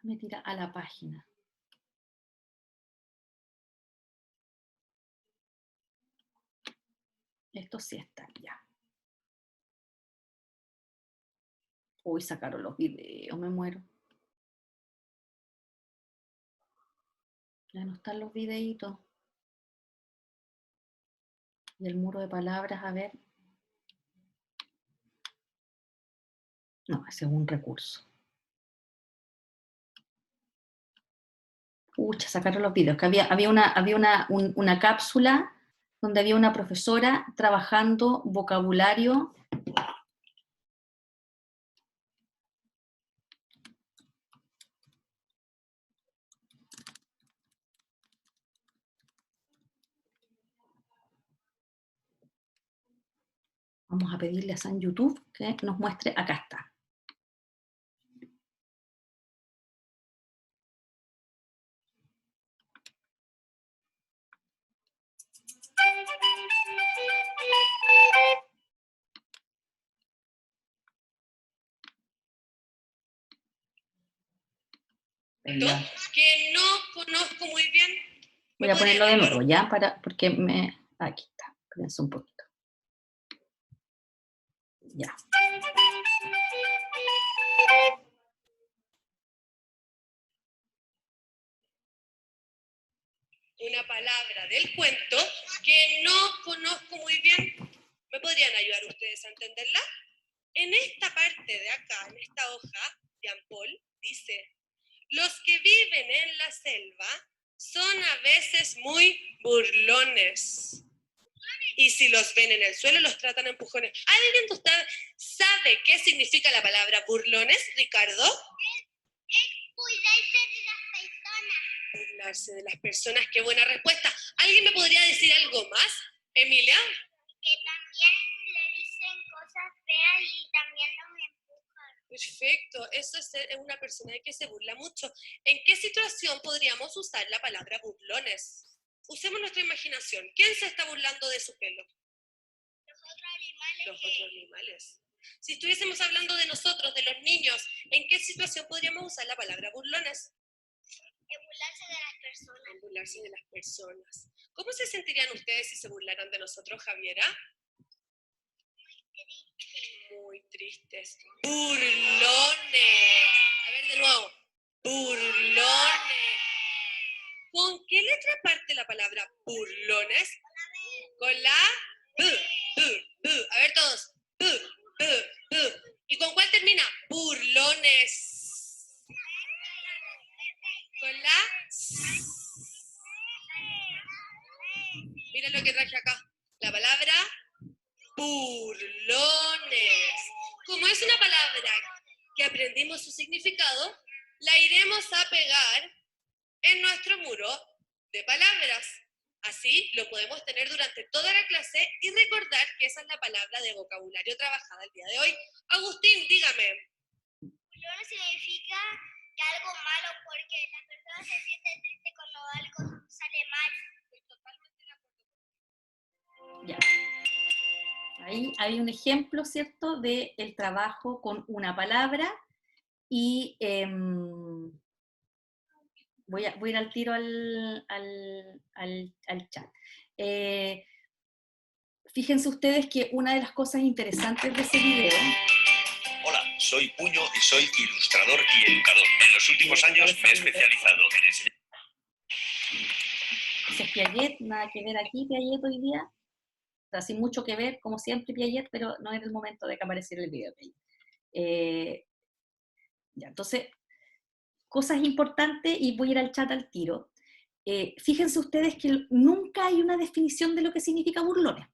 Me tira a la página. Estos sí están ya. Uy, sacaron los videos, me muero. Ya no están los videitos. Y el muro de palabras, a ver. No, ese es un recurso. Pucha, sacaron los videos. Que había una cápsula donde había una profesora trabajando vocabulario. Vamos a pedirle a San YouTube que nos muestre. Acá está. Que no conozco muy bien. Voy a ponerlo de nuevo, ¿ya? Porque aquí está. Espérense un poquito. Ya. Una palabra del cuento que no conozco muy bien. ¿Me podrían ayudar ustedes a entenderla? En esta parte de acá, en esta hoja, Jean Paul dice: los que viven en la selva son a veces muy burlones. Y si los ven en el suelo, los tratan a empujones. ¿Alguien de ustedes sabe qué significa la palabra burlones, Ricardo? Es burlarse de las personas. Burlarse de las personas, qué buena respuesta. ¿Alguien me podría decir algo más, Emilia? Que también le dicen cosas feas y también los empujan. Perfecto, eso es una persona que se burla mucho. ¿En qué situación podríamos usar la palabra burlones? Usemos nuestra imaginación. ¿Quién se está burlando de su pelo? Los otros animales. Los otros animales. Si estuviésemos hablando de nosotros, de los niños, ¿en qué situación podríamos usar la palabra burlones? En burlarse de las personas. En burlarse de las personas. ¿Cómo se sentirían ustedes si se burlaran de nosotros, Javiera? Muy tristes. Muy tristes. Burlones. A ver, de nuevo. Burlones. ¿Con qué letra parte la palabra burlones? Con la B. A ver todos. B. ¿Y con cuál termina? Burlones. Con la S. Mira lo que traje acá. La palabra burlones. Como es una palabra que aprendimos su significado, la iremos a pegar en nuestro muro de palabras. Así lo podemos tener durante toda la clase y recordar que esa es la palabra de vocabulario trabajada el día de hoy. Agustín, dígame. Burlón significa que algo malo, porque las personas se sienten tristes cuando algo sale mal. Ahí hay un ejemplo, ¿cierto?, del trabajo con una palabra y voy a ir al tiro al chat. Fíjense ustedes que una de las cosas interesantes de ese video... Hola, soy Puño y soy ilustrador y educador. En los últimos años me he especializado en enseñar. Ese es Piaget, nada que ver aquí Piaget hoy día. O sea, sin mucho que ver, como siempre Piaget, pero no era el momento de que apareciera el video de Piaget. Ya, entonces, cosas importantes, y voy a ir al chat al tiro. Fíjense ustedes que nunca hay una definición de lo que significa burlones,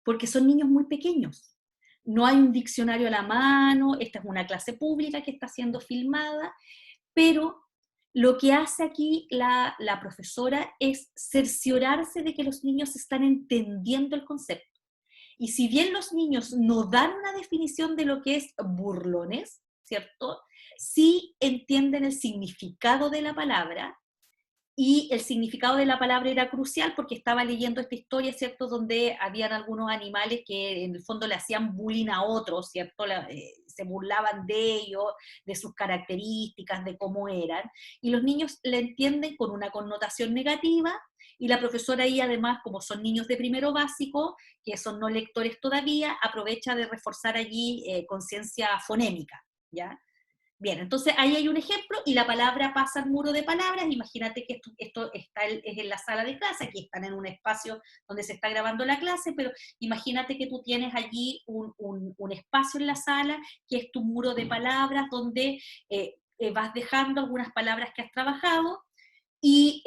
porque son niños muy pequeños. No hay un diccionario a la mano, esta es una clase pública que está siendo filmada, pero lo que hace aquí la profesora es cerciorarse de que los niños están entendiendo el concepto. Y si bien los niños no dan una definición de lo que es burlones, ¿cierto? Sí entienden el significado de la palabra, y el significado de la palabra era crucial porque estaba leyendo esta historia, ¿cierto?, donde habían algunos animales que en el fondo le hacían bullying a otros, ¿cierto?, se burlaban de ellos, de sus características, de cómo eran, y los niños le entienden con una connotación negativa, y la profesora ahí además, como son niños de primero básico, que son no lectores todavía, aprovecha de reforzar allí conciencia fonémica, ¿ya? Bien, entonces ahí hay un ejemplo y la palabra pasa al muro de palabras. Imagínate que esto está, es en la sala de clase, aquí están en un espacio donde se está grabando la clase, pero imagínate que tú tienes allí un espacio en la sala que es tu muro de palabras donde vas dejando algunas palabras que has trabajado, y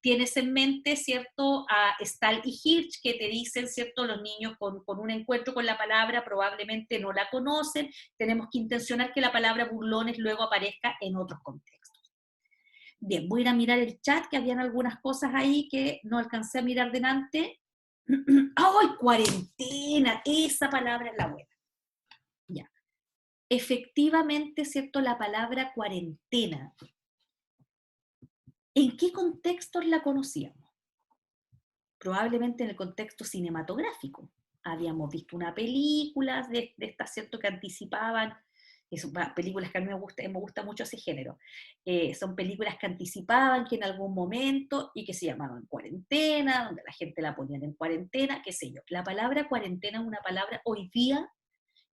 tienes en mente, ¿cierto?, a Stahl y Hirsch, que te dicen, ¿cierto?, los niños con un encuentro con la palabra probablemente no la conocen, tenemos que intencionar que la palabra burlones luego aparezca en otros contextos. Bien, voy a ir a mirar el chat, que habían algunas cosas ahí que no alcancé a mirar delante. ¡Ay, cuarentena! Esa palabra es la buena. Ya. Efectivamente, ¿cierto?, la palabra cuarentena, ¿en qué contextos la conocíamos? Probablemente en el contexto cinematográfico. Habíamos visto una película de estas, ¿cierto?, que anticipaban, son películas que a mí me gusta mucho ese género, son películas que anticipaban que en algún momento, y que se llamaban cuarentena, donde la gente la ponían en cuarentena, qué sé yo. La palabra cuarentena es una palabra hoy día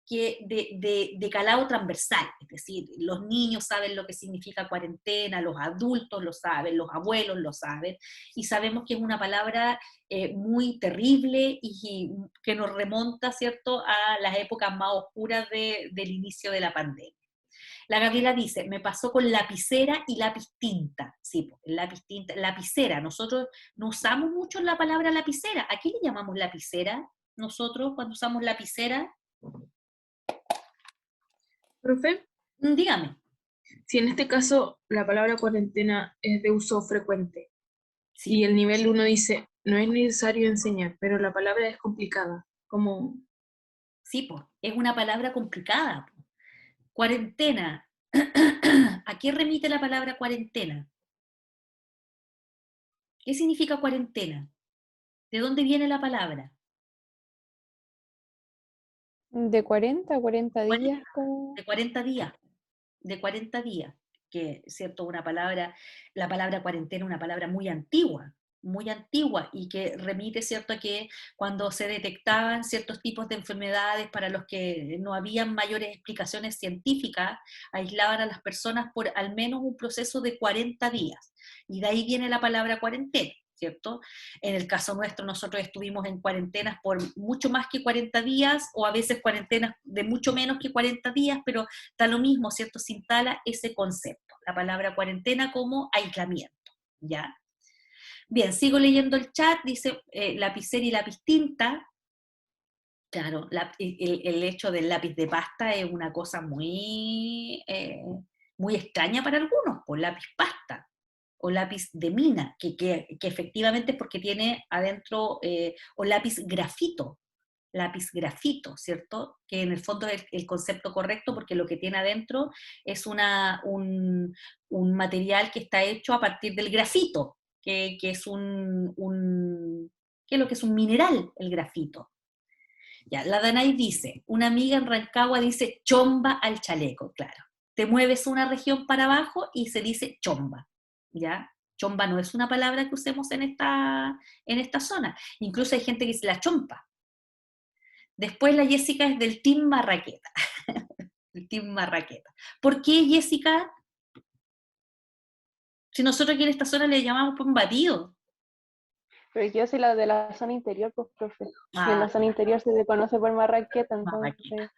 que de calado transversal, es decir, los niños saben lo que significa cuarentena, los adultos lo saben, los abuelos lo saben, y sabemos que es una palabra muy terrible y que nos remonta, ¿cierto?, a las épocas más oscuras del inicio de la pandemia. La Gabriela dice, me pasó con lapicera y lápiz tinta. Sí, lápiz tinta, lapicera. Nosotros no usamos mucho la palabra lapicera. ¿A qué le llamamos lapicera nosotros cuando usamos lapicera? Profe, Dígame. si en este caso la palabra cuarentena es de uso frecuente Sí. y el nivel 1 dice, no es necesario enseñar, pero la palabra es complicada, como... Sí, pues, es una palabra complicada. Po. Cuarentena. ¿A qué remite la palabra cuarentena? ¿Qué significa cuarentena? ¿De dónde viene la palabra? De 40 a 40 días, como... De 40 días. De 40 días. Que, ¿cierto? Una palabra, la palabra cuarentena es una palabra muy antigua, y que remite, ¿cierto?, a que cuando se detectaban ciertos tipos de enfermedades para los que no habían mayores explicaciones científicas, aislaban a las personas por al menos un proceso de 40 días. Y de ahí viene la palabra cuarentena, ¿cierto? En el caso nuestro, nosotros estuvimos en cuarentenas por mucho más que 40 días, o a veces cuarentenas de mucho menos que 40 días, pero da lo mismo, ¿cierto? Se instala ese concepto, la palabra cuarentena como aislamiento, ¿ya? Bien, sigo leyendo el chat, dice lapicera y lápiz tinta. Claro, el hecho del lápiz de pasta es una cosa muy, muy extraña para algunos, por lápiz pasta o lápiz de mina, que efectivamente es porque tiene adentro, o lápiz grafito, ¿cierto? Que en el fondo es el concepto correcto porque lo que tiene adentro es un material que está hecho a partir del grafito, que es ¿qué es lo que es un mineral, el grafito? Ya, la Danay dice, una amiga en Rancagua dice chomba al chaleco, claro. Te mueves una región para abajo y se dice chomba, ¿ya? Chomba no es una palabra que usemos en esta zona. Incluso hay gente que dice la chompa. Después la Jessica es del Team Marraqueta. El Team Marraqueta. ¿Por qué Jessica? Si nosotros aquí en esta zona le llamamos pan batido. Pero yo soy la de la zona interior, pues, profe. Y en la Ah, zona interior se le conoce por Marraqueta, Marraqueta. entonces.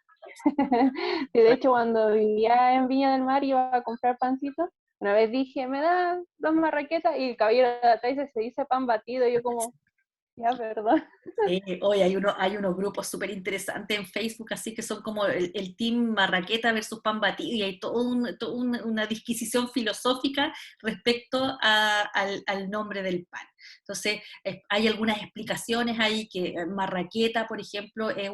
Y de hecho, cuando vivía en Viña del Mar, iba a comprar pancito. Una vez dije, me da 2 marraquetas, y el caballero de la Taisa se dice pan batido. Y yo, como, ya, perdón. Hoy hay unos grupos súper interesantes en Facebook, así que son como el Team Marraqueta versus Pan Batido, y hay una disquisición filosófica respecto al nombre del pan. Entonces, hay algunas explicaciones ahí, que Marraqueta, por ejemplo, es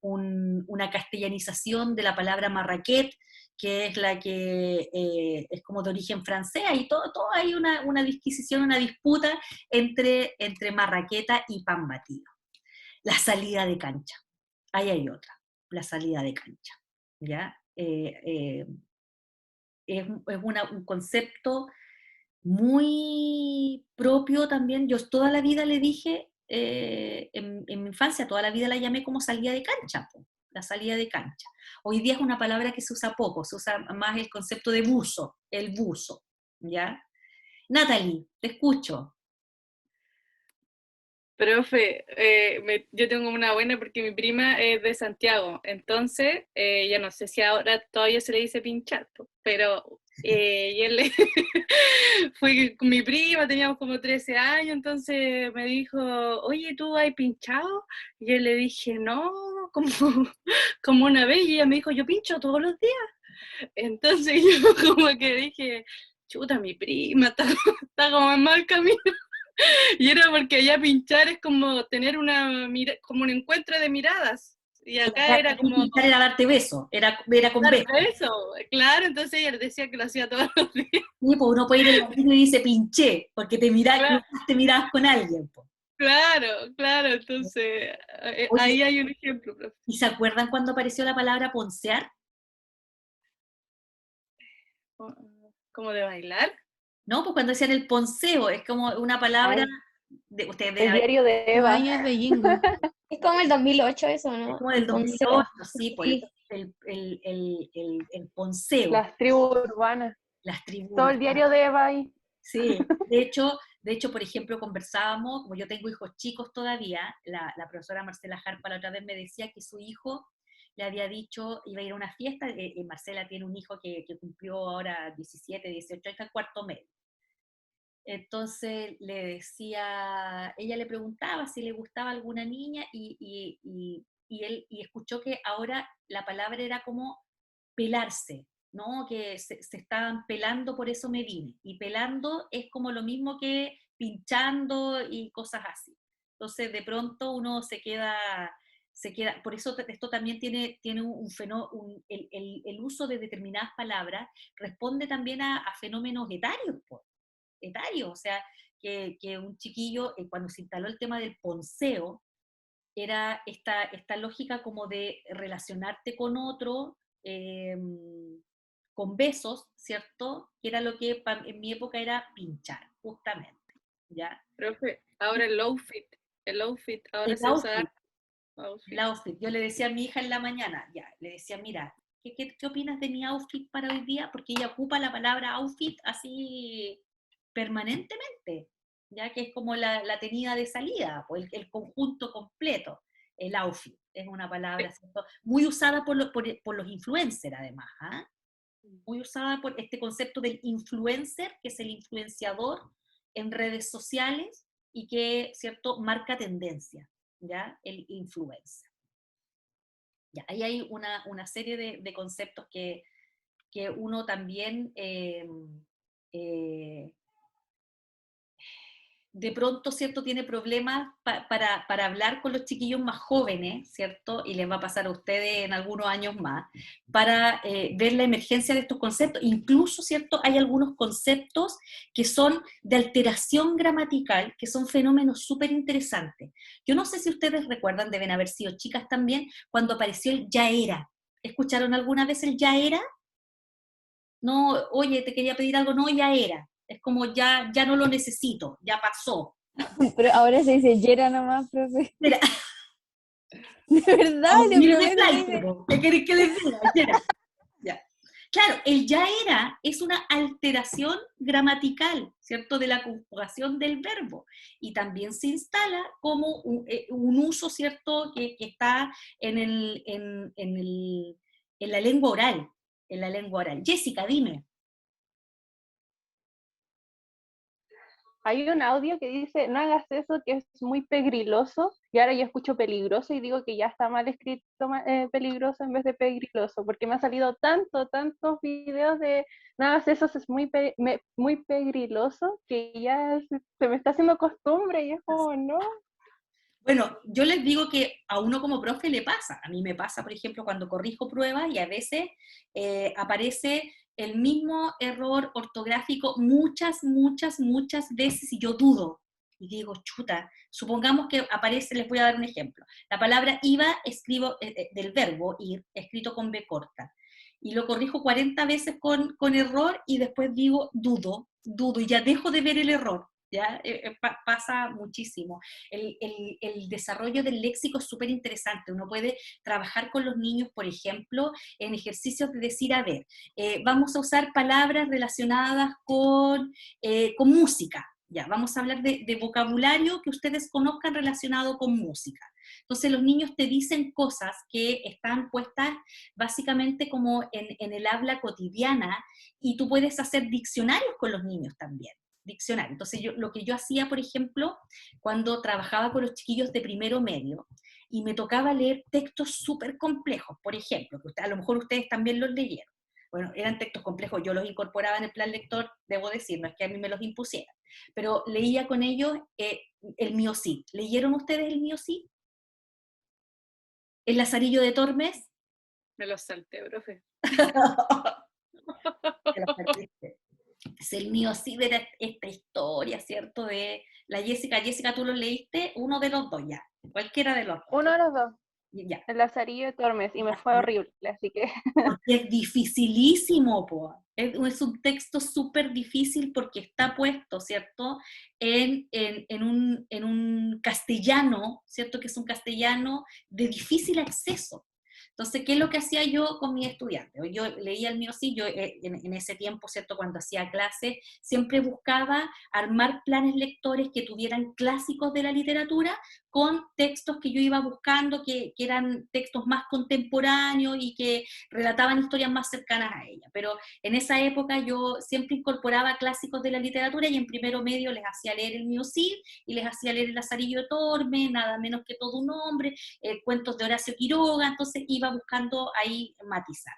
una castellanización de la palabra Marrakech, que es la que es como de origen francés, y todo hay una disquisición, una disputa entre Marraqueta y pan batido. La salida de cancha. Ahí hay otra, la salida de cancha. ¿Ya? Es un concepto muy propio también. Yo toda la vida le dije, en mi infancia, toda la vida la llamé como salida de cancha, po, la salida de cancha. Hoy día es una palabra que se usa poco, se usa más el concepto de buzo, el buzo. ¿Ya? Natalie, te escucho. Profe, yo tengo una buena porque mi prima es de Santiago, entonces ya no sé si ahora todavía se le dice pinchar, pero y él fue con mi prima, teníamos como 13 años, entonces me dijo, oye, ¿tú has pinchado? Y yo le dije, no, como, como una vez, y ella me dijo, yo pincho todos los días. Entonces yo como que dije, chuta, mi prima está como en mal camino. Y era porque allá pinchar es como tener como un encuentro de miradas. Y acá era como Pinchar era darte beso, era con dar beso. beso. Claro, entonces ella decía que lo hacía todos los días. Sí, pues uno puede ir en la tele y dice pinché, porque Claro, te mirabas con alguien. Po. claro, entonces Oye, ahí hay un ejemplo, profe. ¿y se acuerdan cuando apareció la palabra poncear? ¿Como de bailar? No, pues cuando decían el ponceo, es como una palabra, Ay, de ustedes deben el haber, diario de Los Eva. años de Jingo. Es como el 2008 eso, es ¿no? como del El 2008, Ponceo. sí, por Sí. el ponceo, Las tribus urbanas. las tribus. Todo el diario de Eva ahí. Sí, de hecho, por ejemplo, conversábamos, como yo tengo hijos chicos todavía, la profesora Marcela Jarpa la otra vez me decía que su hijo le había dicho, iba a ir a una fiesta, Marcela tiene un hijo que cumplió ahora 17, 18, está en cuarto medio. Entonces le decía, ella le preguntaba si le gustaba alguna niña y él escuchó que ahora la palabra era como pelarse, ¿no? Que se estaban pelando, por eso me vine. Y pelando es como lo mismo que pinchando y cosas así. Entonces de pronto uno se queda, por eso esto también tiene un fenómeno, el uso de determinadas palabras responde también a fenómenos etarios, pues etario, o sea, que un chiquillo, cuando se instaló el tema del ponceo, era esta lógica como de relacionarte con otro, con besos, ¿cierto? Que era lo que en mi época era pinchar, justamente, ¿ya? Profe, ahora el outfit, ahora El se usa outfit, el outfit. outfit. Yo le decía a mi hija en la mañana, ya, le decía, mira, ¿qué opinas de mi outfit para hoy día? Porque ella ocupa la palabra outfit así permanentemente, ya que es como la tenida de salida, o el conjunto completo, el outfit, es una palabra, ¿cierto? Muy usada por los influencers además, ¿ah? Muy usada por este concepto del influencer, que es el influenciador en redes sociales y que, ¿cierto?, marca tendencia, ¿ya? El influencer. Ya, ahí hay una serie de conceptos que uno también eh, de pronto, ¿cierto?, tiene problemas para hablar con los chiquillos más jóvenes, ¿cierto?, y les va a pasar a ustedes en algunos años más, para ver la emergencia de estos conceptos. Incluso, ¿cierto?, hay algunos conceptos que son de alteración gramatical, que son fenómenos súper interesantes. Yo no sé si ustedes recuerdan, deben haber sido chicas también, cuando apareció el ya era. ¿Escucharon alguna vez el ya era? No, oye, te quería pedir algo, no, ya era. Es como ya no lo necesito, ya pasó. Pero ahora se dice Yera nomás, profe. Mira, De verdad, vamos a le subir de prometo que flight, dice. po. ¿Qué queréis que les diga? Ya. Ya. Claro, el ya era es una alteración gramatical, ¿cierto?, de la conjugación del verbo, y también se instala como un uso, ¿cierto?, que está en la lengua oral, en la lengua oral. Jessica, dime. Hay un audio que dice, no hagas eso, que es muy pegriloso, y ahora yo escucho peligroso y digo que ya está mal escrito peligroso en vez de pegriloso, porque me ha salido tantos videos de, no hagas eso, es muy pegriloso, que ya se me está haciendo costumbre, y es como, no. Bueno, yo les digo que a uno como profe le pasa. A mí me pasa, por ejemplo, cuando corrijo pruebas y a veces aparece el mismo error ortográfico muchas veces y yo dudo. Y digo, chuta, supongamos que aparece, les voy a dar un ejemplo. La palabra iba, escribo del verbo ir, escrito con B corta. Y lo corrijo 40 veces con error y después digo, dudo, y ya dejo de ver el error. ¿Ya? Pasa muchísimo. El desarrollo del léxico es súper interesante. Uno puede trabajar con los niños, por ejemplo, en ejercicios de decir, a ver, vamos a usar palabras relacionadas con música. Ya, vamos a hablar de vocabulario que ustedes conozcan relacionado con música. Entonces los niños te dicen cosas que están puestas básicamente como en el habla cotidiana, y tú puedes hacer diccionarios con los niños también. Diccionario. Entonces lo que yo hacía, por ejemplo, cuando trabajaba con los chiquillos de primero medio, y me tocaba leer textos súper complejos, por ejemplo, que a lo mejor ustedes también los leyeron. Bueno, eran textos complejos, yo los incorporaba en el plan lector, debo decir, no es que a mí me los impusieran, pero leía con ellos el Mío Sí. ¿Leyeron ustedes el Mío Sí? ¿El Lazarillo de Tormes? Me lo salté, profe. Te lo perdiste. Es el Mío Sí, de esta historia, ¿cierto? De la Jessica. Jessica, tú lo leíste, uno de los dos ya, cualquiera de los dos. Uno de los dos, Ya. el Lazarillo de Tormes, y me fue horrible, así que... Porque es dificilísimo, po. Es un texto súper difícil porque está puesto, ¿cierto? En un castellano, ¿cierto? Que es un castellano de difícil acceso. Entonces, ¿qué es lo que hacía yo con mis estudiantes? Yo leía el Mío Sí, yo en ese tiempo, ¿cierto?, cuando hacía clases, siempre buscaba armar planes lectores que tuvieran clásicos de la literatura con textos que yo iba buscando, que eran textos más contemporáneos y que relataban historias más cercanas a ella. Pero en esa época yo siempre incorporaba clásicos de la literatura, y en primero medio les hacía leer el Mío Sí, y les hacía leer el Lazarillo de Tormes, Nada menos que todo un hombre, cuentos de Horacio Quiroga. Entonces iba buscando ahí matizar.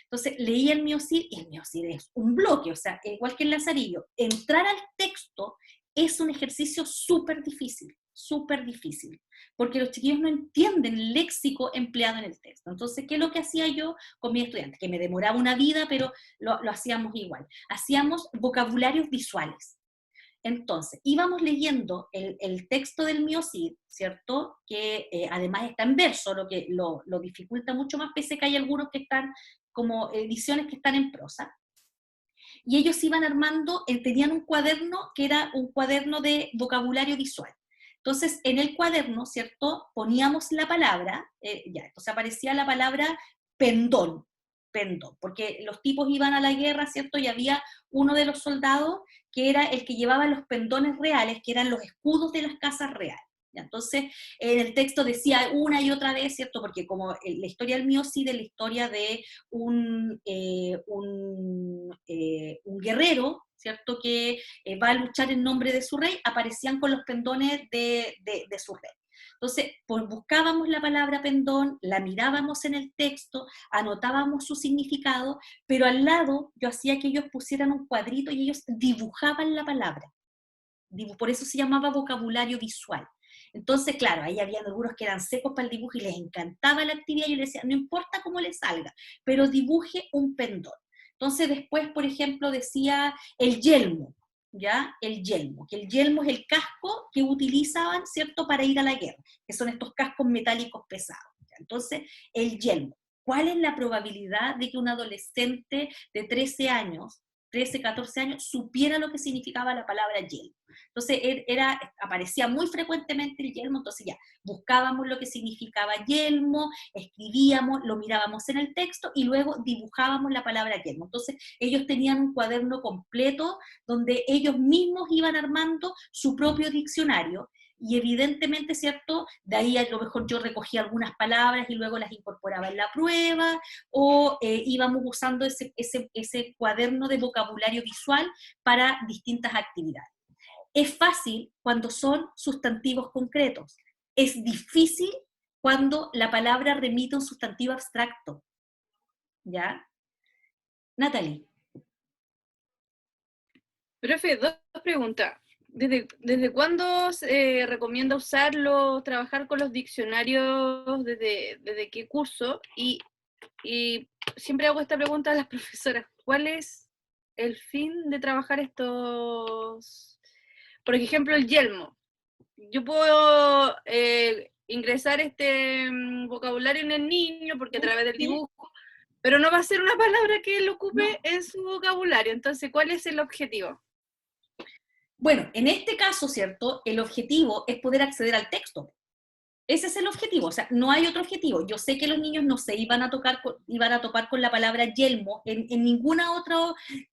Entonces leía el Mío Sí, y el Mío Sí es un bloque, o sea, igual que el Lazarillo, entrar al texto es un ejercicio súper difícil, porque los chiquillos no entienden el léxico empleado en el texto. Entonces, ¿qué es lo que hacía yo con mis estudiantes? Que me demoraba una vida, pero lo hacíamos igual. Hacíamos vocabularios visuales. Entonces, íbamos leyendo el texto del Mío Sí, ¿cierto? Que además está en verso, lo que lo dificulta mucho más, pese que hay algunos que están como ediciones que están en prosa. Y ellos iban armando, tenían un cuaderno que era un cuaderno de vocabulario visual. Entonces, en el cuaderno, ¿cierto?, poníamos la palabra, entonces aparecía la palabra pendón, porque los tipos iban a la guerra, ¿cierto?, y había uno de los soldados que era el que llevaba los pendones reales, que eran los escudos de las casas reales. ¿Ya? Entonces, en el texto decía una y otra vez, ¿cierto?, porque como la historia del Mío Sí, de la historia de un guerrero, ¿cierto?, que va a luchar en nombre de su rey, aparecían con los pendones de su rey. Entonces, pues buscábamos la palabra pendón, la mirábamos en el texto, anotábamos su significado, pero al lado yo hacía que ellos pusieran un cuadrito y ellos dibujaban la palabra. por eso se llamaba vocabulario visual. Entonces, claro, ahí había algunos que eran secos para el dibujo y les encantaba la actividad, y yo les decía, no importa cómo les salga, pero dibuje un pendón. Entonces después, por ejemplo, decía el yelmo, ¿ya? El yelmo, que el yelmo es el casco que utilizaban, ¿cierto?, para ir a la guerra, que son estos cascos metálicos pesados. ¿Ya? Entonces, el yelmo. ¿Cuál es la probabilidad de que un adolescente de 13 años, 13, 14 años, supiera lo que significaba la palabra yelmo? Entonces, aparecía muy frecuentemente el yelmo, entonces ya, buscábamos lo que significaba yelmo, escribíamos, lo mirábamos en el texto y luego dibujábamos la palabra yelmo. Entonces, ellos tenían un cuaderno completo donde ellos mismos iban armando su propio diccionario. Y evidentemente, ¿cierto? De ahí a lo mejor yo recogía algunas palabras y luego las incorporaba en la prueba, o íbamos usando ese cuaderno de vocabulario visual para distintas actividades. Es fácil cuando son sustantivos concretos. Es difícil cuando la palabra remite a un sustantivo abstracto. ¿Ya? Natalie. Profe, dos preguntas. ¿Desde cuándo se recomienda trabajar con los diccionarios? ¿Desde qué curso? Y siempre hago esta pregunta a las profesoras. ¿Cuál es el fin de trabajar estos? Por ejemplo, el yelmo. Yo puedo ingresar este vocabulario en el niño porque a través del dibujo, pero no va a ser una palabra que él ocupe en su vocabulario. Entonces, ¿cuál es el objetivo? Bueno, en este caso, ¿cierto? El objetivo es poder acceder al texto. Ese es el objetivo, o sea, no hay otro objetivo. Yo sé que los niños no se iban a topar con la palabra yelmo en ninguna otra,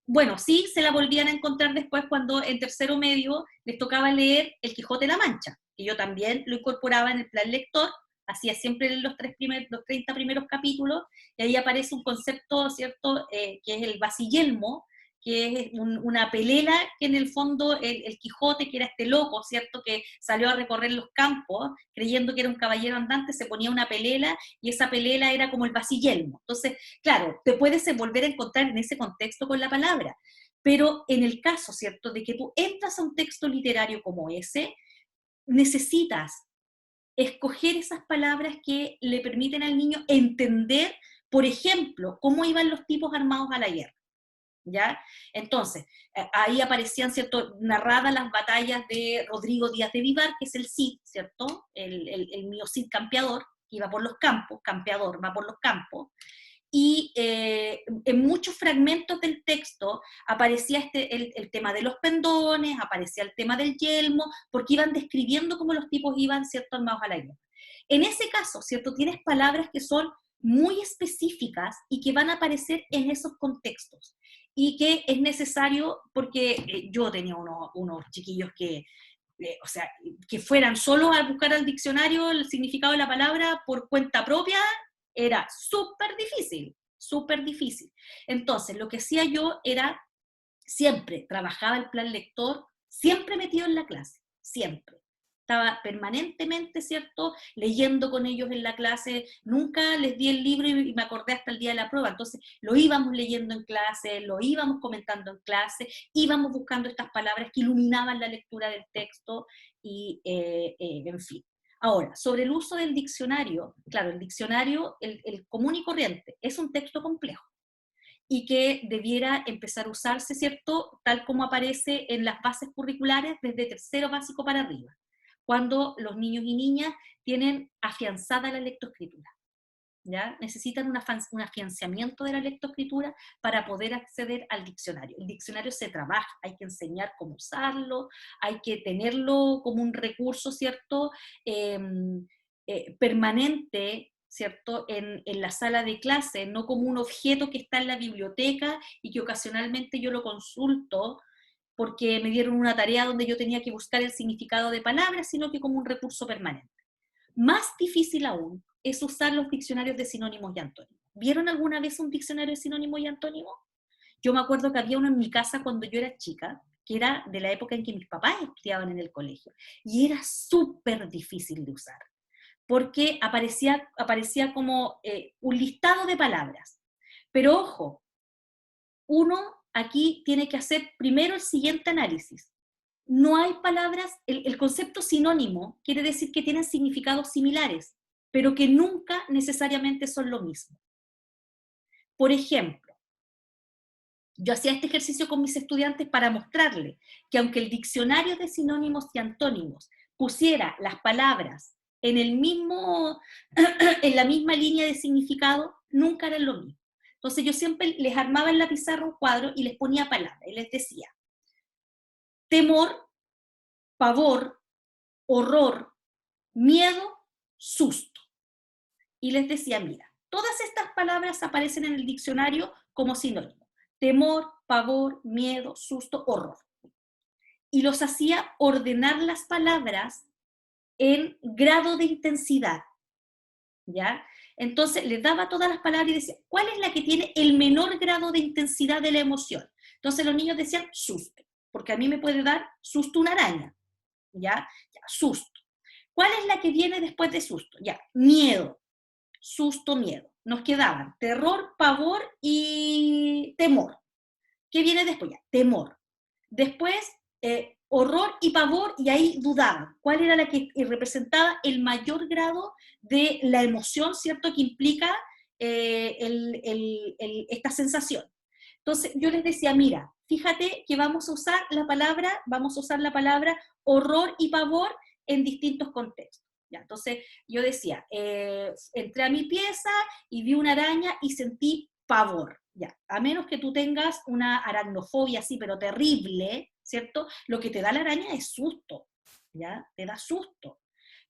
bueno, sí se la volvían a encontrar después cuando en tercero medio les tocaba leer El Quijote de la Mancha, que yo también lo incorporaba en el plan lector, hacía siempre los 30 primeros capítulos, y ahí aparece un concepto, ¿cierto?, que es el vasiyelmo, que es una pelela, que en el fondo el Quijote, que era este loco, ¿cierto?, que salió a recorrer los campos, creyendo que era un caballero andante, se ponía una pelela, y esa pelela era como el vasiyelmo. Entonces, claro, te puedes volver a encontrar en ese contexto con la palabra, pero en el caso, ¿cierto?, de que tú entras a un texto literario como ese, necesitas escoger esas palabras que le permiten al niño entender, por ejemplo, cómo iban los tipos armados a la guerra. ¿Ya? Entonces, ahí aparecían, ¿cierto?, narradas las batallas de Rodrigo Díaz de Vivar, que es el Cid, ¿cierto?, el mío Cid campeador, que iba por los campos, campeador, va por los campos, y en muchos fragmentos del texto aparecía el tema de los pendones, aparecía el tema del yelmo, porque iban describiendo cómo los tipos iban, ¿cierto?, armados a la guerra. En ese caso, ¿cierto?, tienes palabras que son muy específicas y que van a aparecer en esos contextos, y que es necesario, porque yo tenía unos chiquillos que, o sea, que fueran solo a buscar al diccionario el significado de la palabra por cuenta propia, era súper difícil, súper difícil. Entonces, lo que hacía yo era, siempre trabajaba el plan lector, siempre metido en la clase, siempre. Estaba permanentemente, ¿cierto?, leyendo con ellos en la clase, nunca les di el libro y me acordé hasta el día de la prueba, entonces lo íbamos leyendo en clase, lo íbamos comentando en clase, íbamos buscando estas palabras que iluminaban la lectura del texto, y en fin. Ahora, sobre el uso del diccionario, claro, el diccionario, el común y corriente, es un texto complejo, y que debiera empezar a usarse, ¿cierto?, tal como aparece en las bases curriculares desde tercero básico para arriba, cuando los niños y niñas tienen afianzada la lectoescritura, ¿ya? Necesitan un afianzamiento de la lectoescritura para poder acceder al diccionario. El diccionario se trabaja, hay que enseñar cómo usarlo, hay que tenerlo como un recurso, ¿cierto?, permanente, ¿cierto?, en la sala de clase, no como un objeto que está en la biblioteca y que ocasionalmente yo lo consulto porque me dieron una tarea donde yo tenía que buscar el significado de palabras, sino que como un recurso permanente. Más difícil aún es usar los diccionarios de sinónimos y antónimos. ¿Vieron alguna vez un diccionario de sinónimos y antónimos? Yo me acuerdo que había uno en mi casa cuando yo era chica, que era de la época en que mis papás estudiaban en el colegio, y era súper difícil de usar, porque aparecía como un listado de palabras. Pero ojo, uno aquí tiene que hacer primero el siguiente análisis. no hay palabras, el concepto sinónimo quiere decir que tienen significados similares, pero que nunca necesariamente son lo mismo. Por ejemplo, yo hacía este ejercicio con mis estudiantes para mostrarles que aunque el diccionario de sinónimos y antónimos pusiera las palabras en en la misma línea de significado, nunca eran lo mismo. Entonces yo siempre les armaba en la pizarra un cuadro y les ponía palabras, y les decía, temor, pavor, horror, miedo, susto. Y les decía, mira, todas estas palabras aparecen en el diccionario como sinónimo. Temor, pavor, miedo, susto, horror. Y los hacía ordenar las palabras en grado de intensidad, ¿ya? Entonces les daba todas las palabras y decía, ¿cuál es la que tiene el menor grado de intensidad de la emoción? Entonces los niños decían, susto, porque a mí me puede dar susto una araña, ¿ya? Susto. ¿Cuál es la que viene después de susto? Ya, miedo, susto, miedo. Nos quedaban terror, pavor y temor. ¿Qué viene después? Ya, temor. Después, horror y pavor, y ahí dudaban cuál era la que representaba el mayor grado de la emoción, ¿cierto?, que implica esta sensación. Entonces yo les decía, mira, fíjate que vamos a usar la palabra horror y pavor en distintos contextos. ¿Ya? Entonces yo decía, entré a mi pieza y vi una araña y sentí pavor. Ya, a menos que tú tengas una aracnofobia así, pero terrible, ¿cierto? Lo que te da la araña es susto, ¿ya? Te da susto.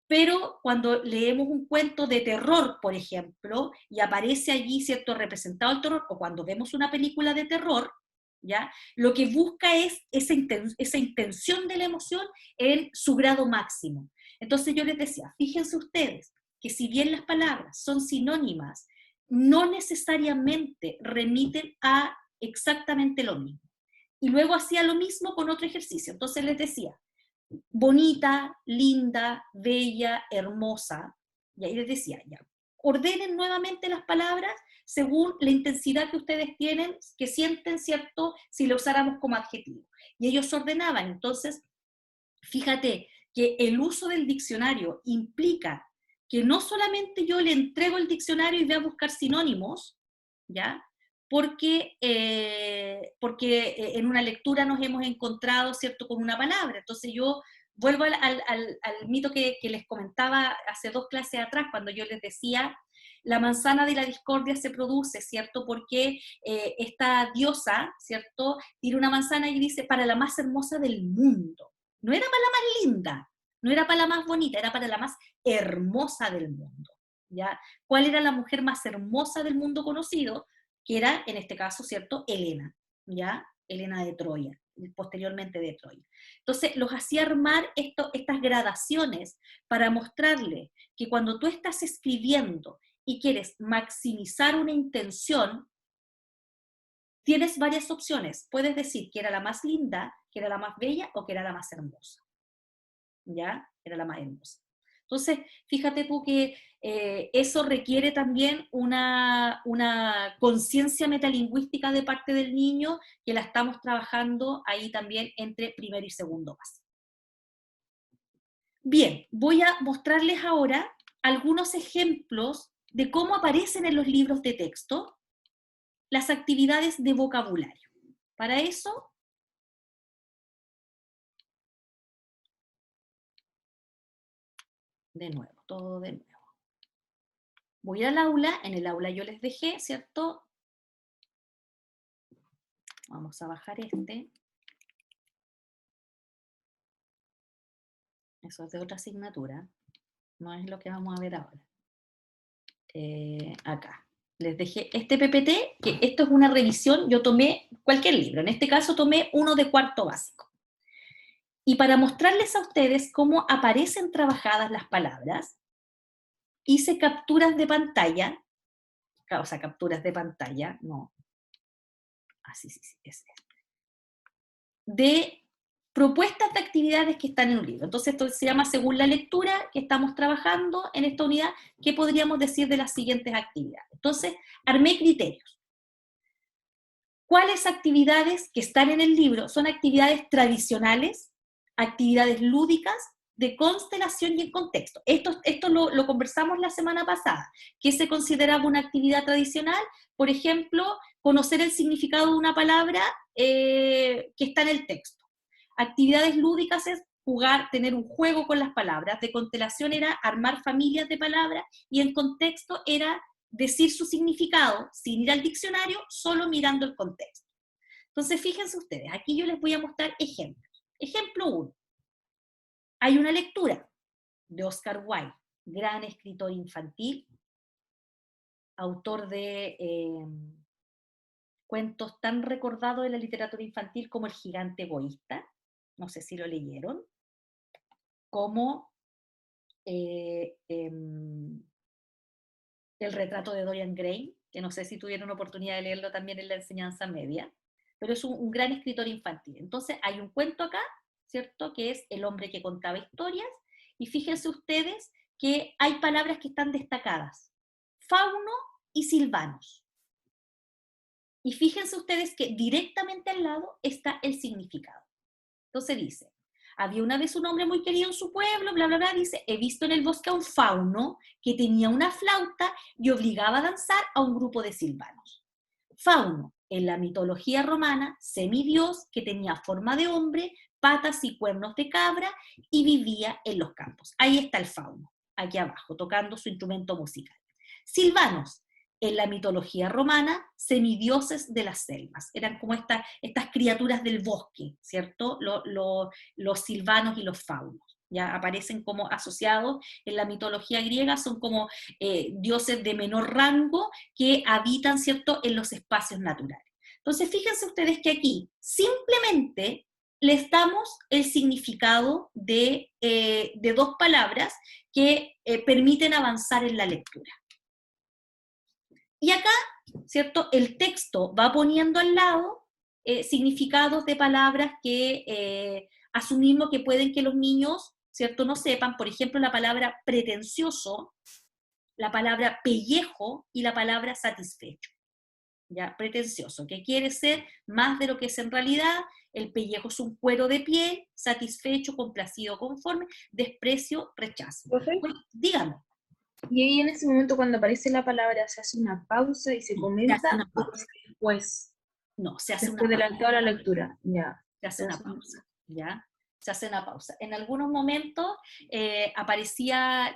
Pero cuando leemos un cuento de terror, por ejemplo, y aparece allí, ¿cierto?, representado el terror, o cuando vemos una película de terror, ¿ya? Lo que busca es esa intención de la emoción en su grado máximo. Entonces yo les decía, fíjense ustedes, que si bien las palabras son sinónimas, no necesariamente remiten a exactamente lo mismo. Y luego hacía lo mismo con otro ejercicio. Entonces les decía, bonita, linda, bella, hermosa. Y ahí les decía, ya, ordenen nuevamente las palabras según la intensidad que ustedes tienen, que sienten, ¿cierto?, si lo usáramos como adjetivo. Y ellos ordenaban. Entonces, fíjate que el uso del diccionario implica que no solamente yo le entrego el diccionario y voy a buscar sinónimos, ¿ya? Porque en una lectura nos hemos encontrado, ¿cierto?, con una palabra. Entonces yo vuelvo al mito que les comentaba hace 2 clases atrás, cuando yo les decía, la manzana de la discordia se produce, ¿cierto?, porque esta diosa, ¿cierto?, tira una manzana y dice, para la más hermosa del mundo. No era para la más linda, no era para la más bonita, era para la más hermosa del mundo, ¿ya? ¿Cuál era la mujer más hermosa del mundo conocido? Que era, en este caso, ¿cierto?, Helena, ¿ya? Helena de Troya, posteriormente de Troya. Entonces, los hacía armar estas gradaciones para mostrarle que cuando tú estás escribiendo y quieres maximizar una intención, tienes varias opciones. Puedes decir que era la más linda, que era la más bella o que era la más hermosa. ¿Ya? Era la más hermosa. Entonces, fíjate tú que eso requiere también una conciencia metalingüística de parte del niño, que la estamos trabajando ahí también entre primero y segundo básico. Bien, voy a mostrarles ahora algunos ejemplos de cómo aparecen en los libros de texto las actividades de vocabulario. Para eso, de nuevo, todo de nuevo. Voy al aula, en el aula yo les dejé, ¿cierto? Vamos a bajar este. Eso es de otra asignatura, no es lo que vamos a ver ahora. Acá. Les dejé este PPT, que esto es una revisión, yo tomé cualquier libro, en este caso tomé uno de cuarto básico. Y para mostrarles a ustedes cómo aparecen trabajadas las palabras, hice capturas de pantalla, o sea, capturas de pantalla, no, así, sí, es de propuestas de actividades que están en un libro. Entonces esto se llama según la lectura que estamos trabajando en esta unidad, ¿qué podríamos decir de las siguientes actividades? Entonces, armé criterios. ¿Cuáles actividades que están en el libro son actividades tradicionales actividades lúdicas de constelación y en contexto. Esto lo conversamos la semana pasada. ¿Qué se consideraba una actividad tradicional? Por ejemplo, conocer el significado de una palabra que está en el texto. Actividades lúdicas es jugar, tener un juego con las palabras. De constelación era armar familias de palabras, y en contexto era decir su significado sin ir al diccionario, solo mirando el contexto. Entonces, fíjense ustedes, aquí yo les voy a mostrar ejemplos. Ejemplo 1. Hay una lectura de Oscar Wilde, gran escritor infantil, autor de cuentos tan recordados de la literatura infantil como El gigante egoísta, no sé si lo leyeron, como El retrato de Dorian Gray, que no sé si tuvieron oportunidad de leerlo también en la enseñanza media, pero es un gran escritor infantil. Entonces hay un cuento acá, ¿cierto?, que es El hombre que contaba historias, y fíjense ustedes que hay palabras que están destacadas: fauno y silvanos. Y fíjense ustedes que directamente al lado está el significado. Entonces dice, había una vez un hombre muy querido en su pueblo, bla, bla, bla, dice, he visto en el bosque a un fauno que tenía una flauta y obligaba a danzar a un grupo de silvanos. Fauno, en la mitología romana, semidios que tenía forma de hombre, patas y cuernos de cabra y vivía en los campos. Ahí está el fauno, aquí abajo, tocando su instrumento musical. Silvanos, en la mitología romana, semidioses de las selvas. Eran como estas criaturas del bosque, ¿cierto? Los silvanos y los faunos. Ya aparecen como asociados en la mitología griega, son como dioses de menor rango que habitan, ¿cierto?, en los espacios naturales. Entonces, fíjense ustedes que aquí simplemente les damos el significado de dos palabras que permiten avanzar en la lectura. Y acá, ¿cierto?, el texto va poniendo al lado significados de palabras que asumimos que pueden que los niños, ¿cierto?, no sepan. Por ejemplo, la palabra pretencioso, la palabra pellejo y la palabra satisfecho. ¿Ya? Pretencioso, que quiere ser más de lo que es en realidad. El pellejo es un cuero de piel, satisfecho, complacido, conforme, desprecio, rechazo. Bueno, dígame. Y ahí en ese momento cuando aparece la palabra se hace una pausa y se comenta, se hace una pausa. Después, No, se hace después una de pausa. toda la lectura, ya. Se hace una pausa, ¿ya? Se hace una pausa. En algunos momentos aparecía,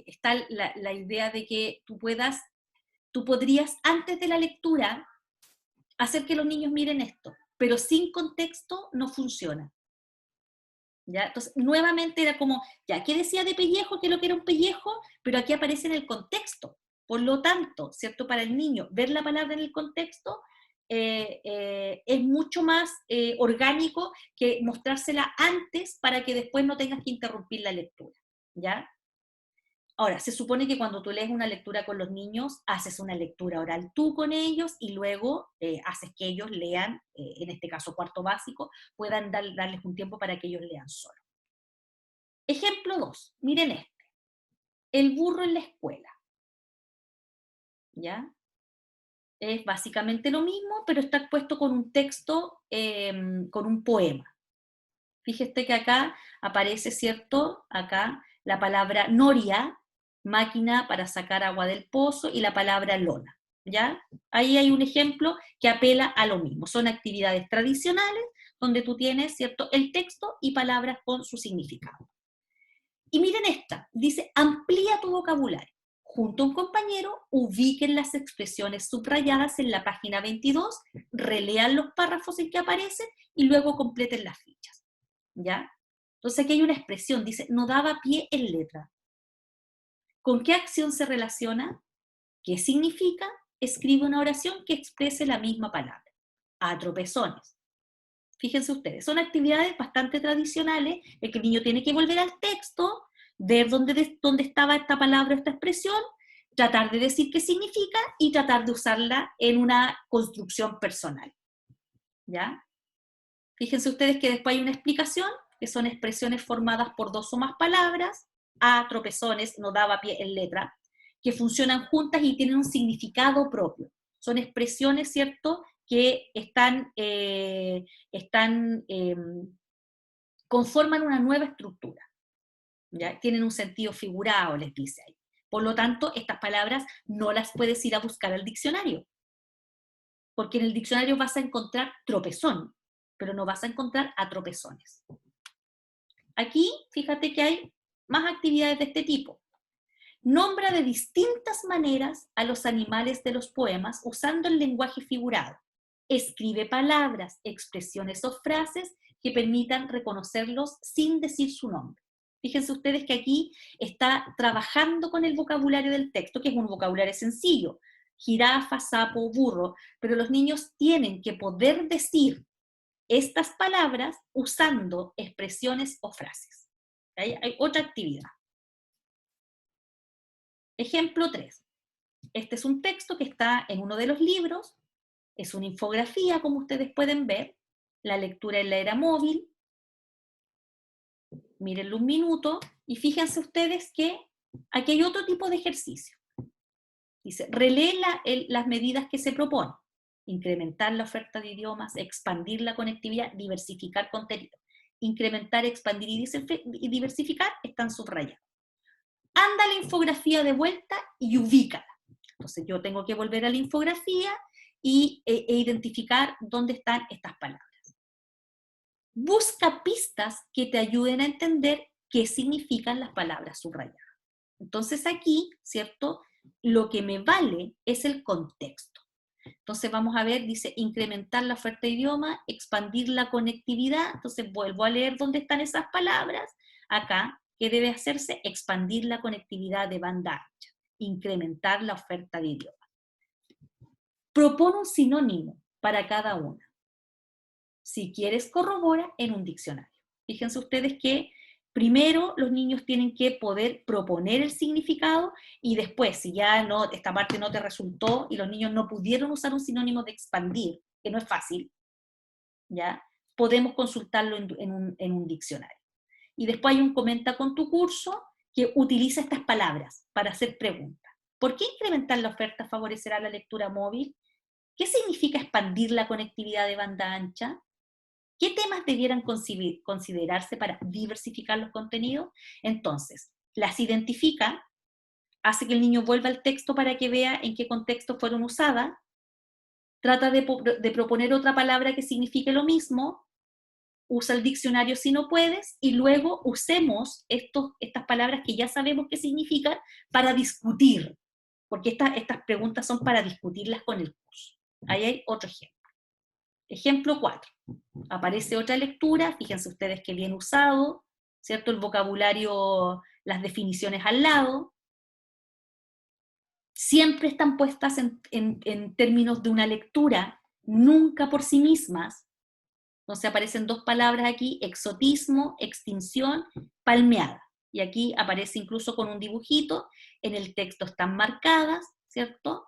está la idea de que tú podrías antes de la lectura hacer que los niños miren esto, pero sin contexto no funciona. ¿Ya? Entonces, nuevamente era como, ya, ¿qué decía de pellejo? ¿Qué es lo que era un pellejo? Pero aquí aparece en el contexto. Por lo tanto, ¿cierto? Para el niño, ver la palabra en el contexto es mucho más orgánico que mostrársela antes para que después no tengas que interrumpir la lectura, ¿ya? Ahora, se supone que cuando tú lees una lectura con los niños, haces una lectura oral tú con ellos y luego haces que ellos lean, en este caso cuarto básico, puedan darles un tiempo para que ellos lean solo. Ejemplo 2, miren este. El burro en la escuela. ¿Ya? Es básicamente lo mismo, pero está expuesto con un texto, con un poema. Fíjate que acá aparece, ¿cierto? Acá la palabra noria, máquina para sacar agua del pozo, y la palabra lona, ¿ya? Ahí hay un ejemplo que apela a lo mismo. Son actividades tradicionales donde tú tienes, ¿cierto?, el texto y palabras con su significado. Y miren esta, dice, amplía tu vocabulario. Junto a un compañero, ubiquen las expresiones subrayadas en la página 22, relean los párrafos en que aparecen y luego completen las fichas. ¿Ya? Entonces aquí hay una expresión, dice, no daba pie en letra. ¿Con qué acción se relaciona? ¿Qué significa? Escribe una oración que exprese la misma palabra. A tropezones. Fíjense ustedes, son actividades bastante tradicionales, en que el niño tiene que volver al texto, ver dónde estaba esta palabra, esta expresión, tratar de decir qué significa y tratar de usarla en una construcción personal. ¿Ya? Fíjense ustedes que después hay una explicación, que son expresiones formadas por dos o más palabras, a tropezones, no daba pie en letra, que funcionan juntas y tienen un significado propio. Son expresiones, ¿cierto?, que están conforman una nueva estructura, ¿ya? Tienen un sentido figurado, les dice ahí. Por lo tanto, estas palabras no las puedes ir a buscar al diccionario, porque en el diccionario vas a encontrar tropezón, pero no vas a encontrar a tropezones. Aquí, fíjate que hay más actividades de este tipo. Nombra de distintas maneras a los animales de los poemas usando el lenguaje figurado. Escribe palabras, expresiones o frases que permitan reconocerlos sin decir su nombre. Fíjense ustedes que aquí está trabajando con el vocabulario del texto, que es un vocabulario sencillo. Jirafa, sapo, burro. Pero los niños tienen que poder decir estas palabras usando expresiones o frases. Hay otra actividad. Ejemplo 3. Este es un texto que está en uno de los libros, es una infografía, como ustedes pueden ver, la lectura en la era móvil. Mírenlo un minuto, y fíjense ustedes que aquí hay otro tipo de ejercicio. Dice, relee las medidas que se proponen. Incrementar la oferta de idiomas, expandir la conectividad, diversificar contenido. Incrementar, expandir y diversificar están subrayados. Anda la infografía de vuelta y ubícala. Entonces yo tengo que volver a la infografía e identificar dónde están estas palabras. Busca pistas que te ayuden a entender qué significan las palabras subrayadas. Entonces aquí, ¿cierto? Lo que me vale es el contexto. Entonces vamos a ver, dice, incrementar la oferta de idioma, expandir la conectividad. Entonces vuelvo a leer dónde están esas palabras. Acá, ¿qué debe hacerse? Expandir la conectividad de banda ancha, incrementar la oferta de idioma. Propone un sinónimo para cada una. Si quieres, corrobora en un diccionario. Fíjense ustedes que primero los niños tienen que poder proponer el significado y después, si ya no, esta parte no te resultó y los niños no pudieron usar un sinónimo de expandir, que no es fácil, ¿ya? Podemos consultarlo en un diccionario. Y después hay un comenta con tu curso que utiliza estas palabras para hacer preguntas. ¿Por qué incrementar la oferta favorecerá la lectura móvil? ¿Qué significa expandir la conectividad de banda ancha? ¿Qué temas debieran considerarse para diversificar los contenidos? Entonces, las identifica, hace que el niño vuelva al texto para que vea en qué contexto fueron usadas, trata de proponer otra palabra que signifique lo mismo, usa el diccionario si no puedes, y luego usemos estas palabras que ya sabemos qué significan para discutir, porque estas preguntas son para discutirlas con el curso. Ahí hay otro ejemplo. Ejemplo 4. Aparece otra lectura, fíjense ustedes que bien usado, ¿cierto? El vocabulario, las definiciones al lado. Siempre están puestas en términos de una lectura, nunca por sí mismas. Entonces aparecen dos palabras aquí, exotismo, extinción, palmeada. Y aquí aparece incluso con un dibujito, en el texto están marcadas, ¿cierto?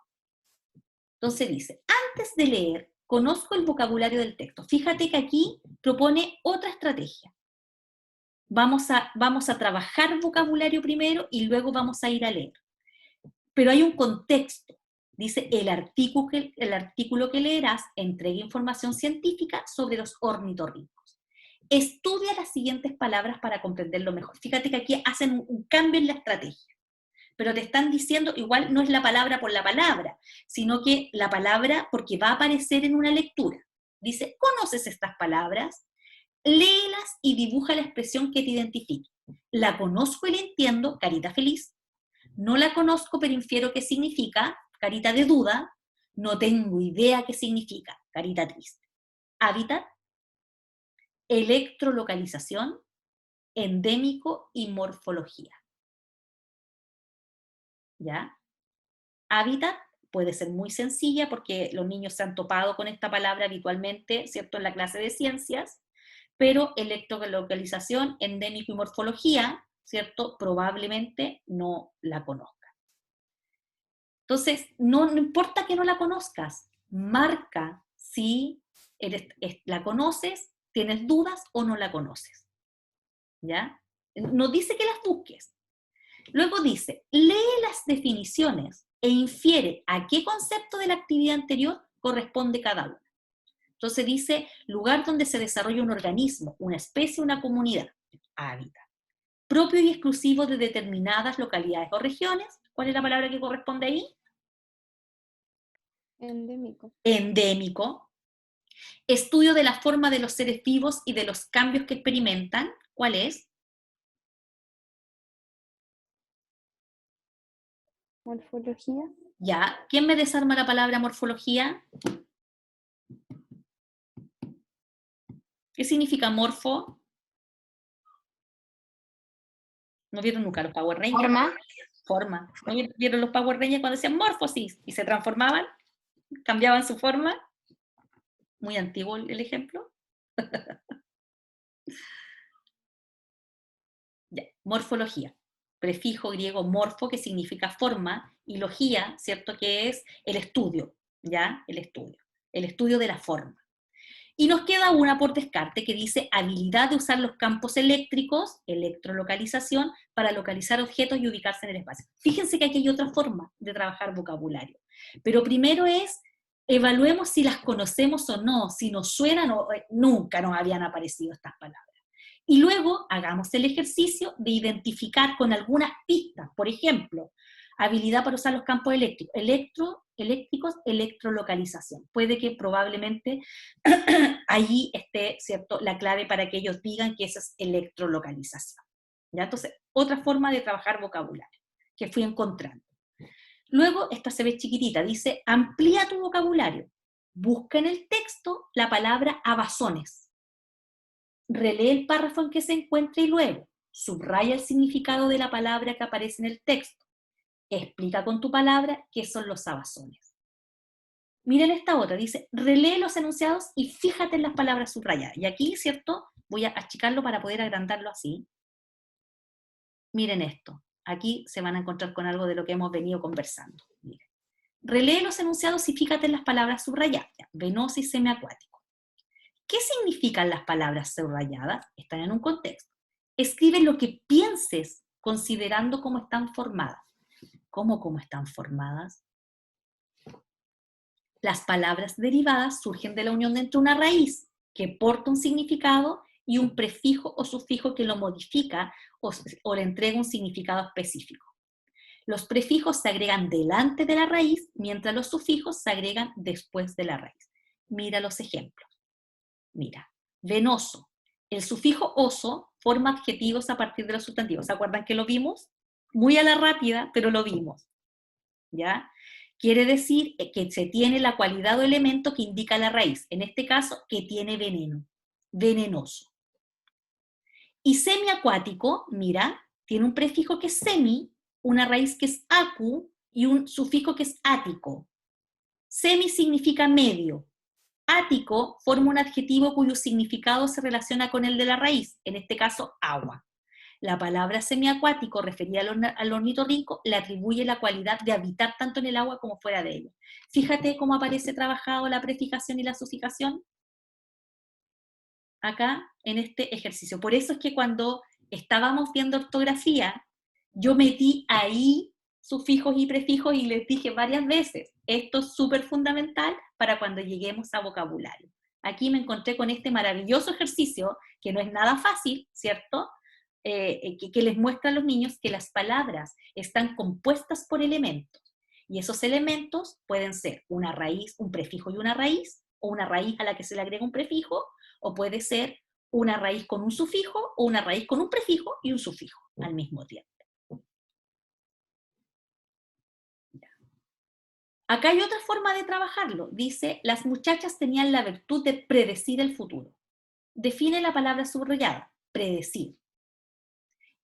Entonces dice, antes de leer, conozco el vocabulario del texto. Fíjate que aquí propone otra estrategia. Vamos a trabajar vocabulario primero y luego vamos a ir a leer. Pero hay un contexto. Dice, el artículo que leerás entrega información científica sobre los ornitorrincos. Estudia las siguientes palabras para comprenderlo mejor. Fíjate que aquí hacen un cambio en la estrategia. Pero te están diciendo, igual no es la palabra por la palabra, sino que la palabra porque va a aparecer en una lectura. Dice, ¿conoces estas palabras? Léelas y dibuja la expresión que te identifique. La conozco y la entiendo, carita feliz. No la conozco, pero infiero qué significa, carita de duda. No tengo idea qué significa, carita triste. Hábitat, electrolocalización, endémico y morfología. ¿Ya? Hábitat puede ser muy sencilla porque los niños se han topado con esta palabra habitualmente, ¿cierto?, en la clase de ciencias, pero electrolocalización, endémico y morfología, ¿cierto?, probablemente no la conozcan. Entonces, no importa que no la conozcas, marca si la conoces, tienes dudas o no la conoces. ¿Ya? No dice que las busques. Luego dice, lee las definiciones e infiere a qué concepto de la actividad anterior corresponde cada una. Entonces dice, lugar donde se desarrolla un organismo, una especie, una comunidad, hábitat, propio y exclusivo de determinadas localidades o regiones. ¿Cuál es la palabra que corresponde ahí? Endémico. Endémico. Estudio de la forma de los seres vivos y de los cambios que experimentan. ¿Cuál es? Morfología. Ya. ¿Quién me desarma la palabra morfología? ¿Qué significa morfo? ¿No vieron nunca los Power Rangers? Forma. Forma. ¿No vieron los Power Rangers cuando decían morfosis y se transformaban? ¿Cambiaban su forma? Muy antiguo el ejemplo. Ya. Morfología. Prefijo griego morfo, que significa forma, y logía, ¿cierto? Que es el estudio, ¿ya? El estudio de la forma. Y nos queda una por descarte que dice habilidad de usar los campos eléctricos, electrolocalización, para localizar objetos y ubicarse en el espacio. Fíjense que aquí hay otra forma de trabajar vocabulario. Pero primero es, evaluemos si las conocemos o no, si nos suenan o nunca nos habían aparecido estas palabras. Y luego hagamos el ejercicio de identificar con algunas pistas, por ejemplo, habilidad para usar los campos eléctricos, electrolocalización. Puede que probablemente allí esté, ¿cierto?, la clave para que ellos digan que esa es electrolocalización. ¿Ya? Entonces, otra forma de trabajar vocabulario que fui encontrando. Luego, esta se ve chiquitita, dice, amplía tu vocabulario. Busca en el texto la palabra abazones. Relee el párrafo en que se encuentra y luego subraya el significado de la palabra que aparece en el texto. Explica con tu palabra qué son los abazones. Miren esta otra, dice, relee los enunciados y fíjate en las palabras subrayadas. Y aquí, ¿cierto? Voy a achicarlo para poder agrandarlo así. Miren esto. Aquí se van a encontrar con algo de lo que hemos venido conversando. Miren. Relee los enunciados y fíjate en las palabras subrayadas. Venoso y semiacuático. ¿Qué significan las palabras subrayadas? Están en un contexto. Escribe lo que pienses considerando cómo están formadas. ¿Cómo están formadas? Las palabras derivadas surgen de la unión entre una raíz que porta un significado y un prefijo o sufijo que lo modifica o le entrega un significado específico. Los prefijos se agregan delante de la raíz, mientras los sufijos se agregan después de la raíz. Mira los ejemplos. Mira, venoso. El sufijo oso forma adjetivos a partir de los sustantivos. ¿Se acuerdan que lo vimos? Muy a la rápida, pero lo vimos. ¿Ya? Quiere decir que se tiene la cualidad o elemento que indica la raíz. En este caso, que tiene veneno. Venenoso. Y semiacuático, mira, tiene un prefijo que es semi, una raíz que es acu y un sufijo que es ático. Semi significa medio. Ático forma un adjetivo cuyo significado se relaciona con el de la raíz, en este caso agua. La palabra semiacuático, referida al ornitorrinco, le atribuye la cualidad de habitar tanto en el agua como fuera de ella. Fíjate cómo aparece trabajado la prefijación y la sufijación acá en este ejercicio. Por eso es que cuando estábamos viendo ortografía, yo metí ahí sufijos y prefijos y les dije varias veces, esto es súper fundamental para cuando lleguemos a vocabulario. Aquí me encontré con este maravilloso ejercicio, que no es nada fácil, ¿cierto? Que les muestra a los niños que las palabras están compuestas por elementos, y esos elementos pueden ser una raíz, un prefijo y una raíz, o una raíz a la que se le agrega un prefijo, o puede ser una raíz con un sufijo, o una raíz con un prefijo y un sufijo al mismo tiempo. Acá hay otra forma de trabajarlo. Dice, las muchachas tenían la virtud de predecir el futuro. Define la palabra subrayada, predecir.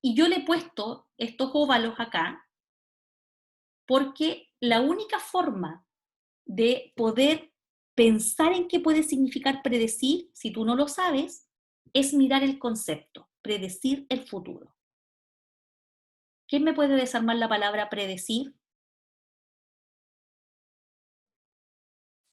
Y yo le he puesto estos óvalos acá porque la única forma de poder pensar en qué puede significar predecir, si tú no lo sabes, es mirar el concepto, predecir el futuro. ¿Quién me puede desarmar la palabra predecir?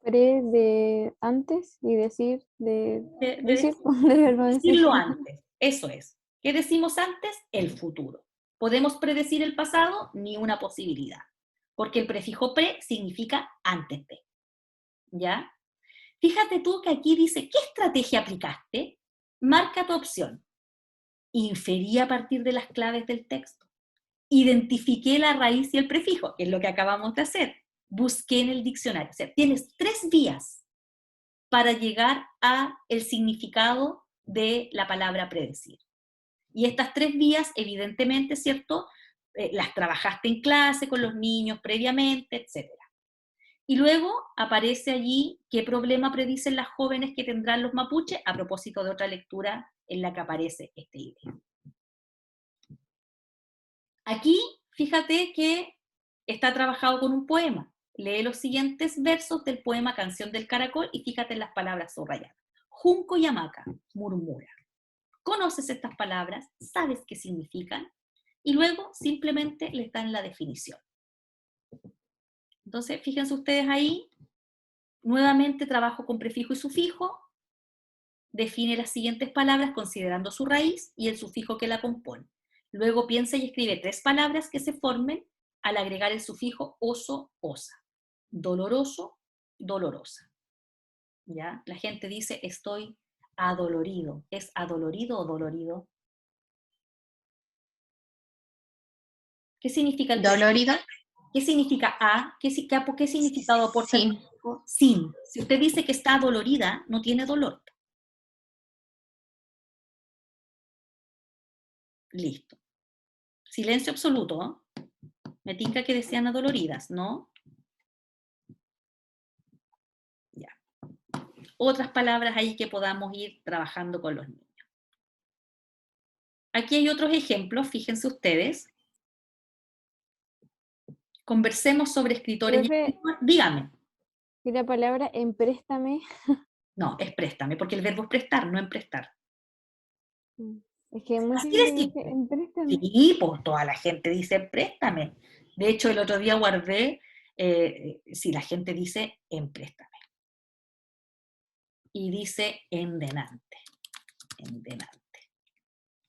Pre de antes y decir de decir. Decirlo antes, eso es. ¿Qué decimos antes? El futuro. ¿Podemos predecir el pasado? Ni una posibilidad. Porque el prefijo pre significa antes de. ¿Ya? Fíjate tú que aquí dice, ¿qué estrategia aplicaste? Marca tu opción. Inferí a partir de las claves del texto. Identifiqué la raíz y el prefijo, que es lo que acabamos de hacer. Busqué en el diccionario. O sea, tienes 3 vías para llegar a el significado de la palabra predecir. Y estas 3 vías, evidentemente, ¿cierto?, las trabajaste en clase con los niños previamente, etc. Y luego aparece allí qué problema predicen las jóvenes que tendrán los mapuches, a propósito de otra lectura en la que aparece esta idea. Aquí, fíjate que está trabajado con un poema. Lee los siguientes versos del poema Canción del Caracol y fíjate en las palabras subrayadas. Junco y hamaca, murmura. ¿Conoces estas palabras? ¿Sabes qué significan? Y luego simplemente les dan la definición. Entonces, fíjense ustedes ahí, nuevamente trabajo con prefijo y sufijo, define las siguientes palabras considerando su raíz y el sufijo que la compone. Luego piensa y escribe 3 palabras que se formen al agregar el sufijo oso, osa. Doloroso, dolorosa. ¿Ya? La gente dice estoy adolorido. ¿Es adolorido o dolorido? ¿Qué significa el ¿Dolorido? ¿Qué significa a? ¿Qué significado aporta el Sin. prefijo? Sin. Si usted dice que está adolorida, no tiene dolor. Listo. Silencio absoluto. Me tinca que decían adoloridas, ¿no? Ya. Otras palabras ahí que podamos ir trabajando con los niños. Aquí hay otros ejemplos, fíjense ustedes. Conversemos sobre escritores. Profe, Dígame. ¿y la palabra empréstame? No, es préstame, porque el verbo es prestar, no emprestar. Es que mucha Así gente de me dice simple. empréstame. Sí, pues toda la gente dice préstame. De hecho, el otro día guardé, si la gente dice empréstame. Y dice endenante. Endenante.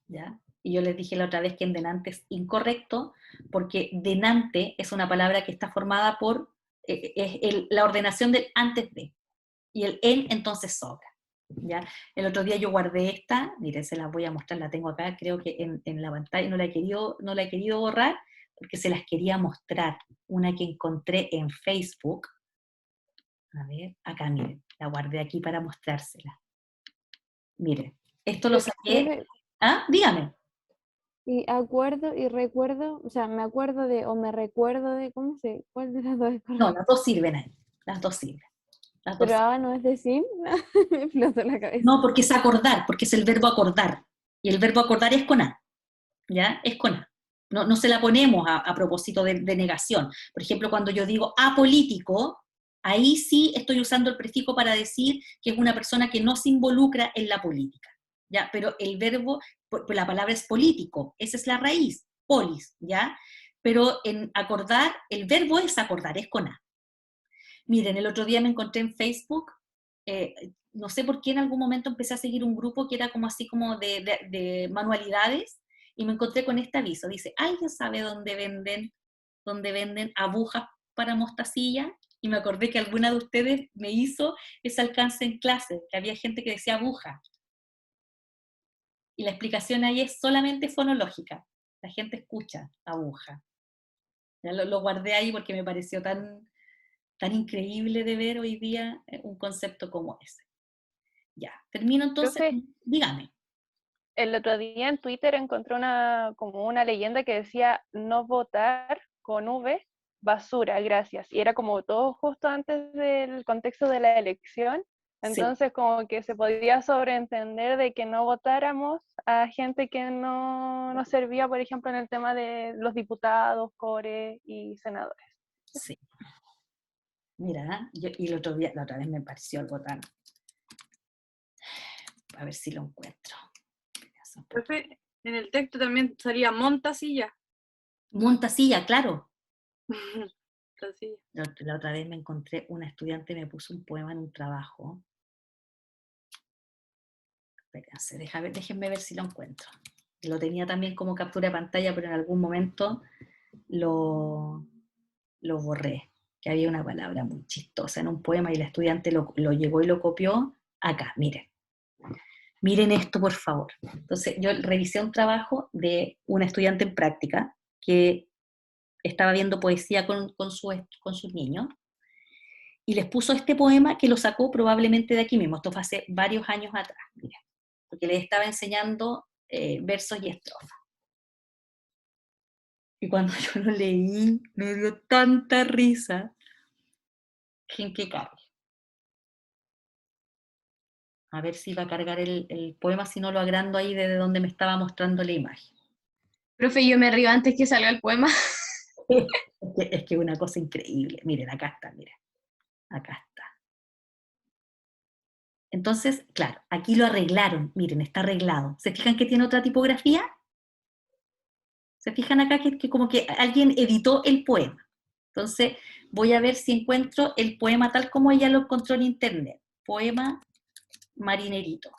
¿Ya? Y yo les dije la otra vez que endenante es incorrecto, porque denante es una palabra que está formada por la ordenación del antes de. Y el en entonces sobra. ¿Ya? El otro día yo guardé esta, miren, se las voy a mostrar, la tengo acá, creo que en la pantalla, no la he querido borrar, porque se las quería mostrar, una que encontré en Facebook. A ver, acá miren, la guardé aquí para mostrársela. Miren, esto lo saqué. Profe, ¿Ah? Dígame. y acuerdo y recuerdo, o sea, me acuerdo de, o me recuerdo de, ¿cómo se? ¿Cuál de las dos es No, correcto? las dos sirven ahí, las dos sirven. Las dos Pero sirven. ahora no es decir, me explotó la cabeza. No, porque es acordar, porque es el verbo acordar. Y el verbo acordar es con A. ¿Ya? Es con A. No se la ponemos a propósito de negación. Por ejemplo, cuando yo digo apolítico, ahí sí estoy usando el prefijo para decir que es una persona que no se involucra en la política. ¿Ya? Pero el verbo, pues la palabra es político, esa es la raíz, polis, ¿ya? Pero en acordar, el verbo es acordar, es con A. Miren, el otro día me encontré en Facebook, no sé por qué en algún momento empecé a seguir un grupo que era como así como de manualidades, y me encontré con este aviso. Dice, ¿alguien sabe dónde venden agujas para mostacilla? Y me acordé que alguna de ustedes me hizo ese alcance en clase, que había gente que decía aguja. Y la explicación ahí es solamente fonológica. La gente escucha aguja. Ya lo guardé ahí porque me pareció tan increíble de ver hoy día un concepto como ese. Ya, termino entonces. Profe, Dígame. el otro día en Twitter encontré como una leyenda que decía no votar con V, basura, gracias. Y era como todo justo antes del contexto de la elección. Sí, Entonces como que se podía sobreentender de que no votáramos a gente que no nos servía, por ejemplo, en el tema de los diputados, core y senadores. sí. Mira, y la otra vez me pareció algo tan. A ver si lo encuentro. Profe, en el texto también salía Montasilla. Montasilla, claro. Montasilla. La otra vez me encontré, una estudiante me puso un poema en un trabajo. Espérense, déjenme ver si lo encuentro. Lo tenía también como captura de pantalla, pero en algún momento lo borré. que había una palabra muy chistosa en un poema y la estudiante lo llegó y lo copió. Acá, miren. Miren esto, por favor. Entonces, yo revisé un trabajo de una estudiante en práctica que estaba viendo poesía con sus niños, y les puso este poema que lo sacó probablemente de aquí mismo. Esto fue hace varios años atrás, miren, porque les estaba enseñando versos y estrofas. Y cuando yo lo leí, me dio tanta risa. ¿En qué cargue? A ver si va a cargar el poema, si no lo agrando ahí desde donde me estaba mostrando la imagen. Profe, yo me río antes que salga el poema. Es que es una cosa increíble. Miren, acá está, miren. Acá está. Entonces, claro, aquí lo arreglaron. Miren, está arreglado. ¿Se fijan que tiene otra tipografía? ¿Se fijan acá que como que alguien editó el poema? Entonces, voy a ver si encuentro el poema tal como ella lo encontró en internet. Poema Marinerito.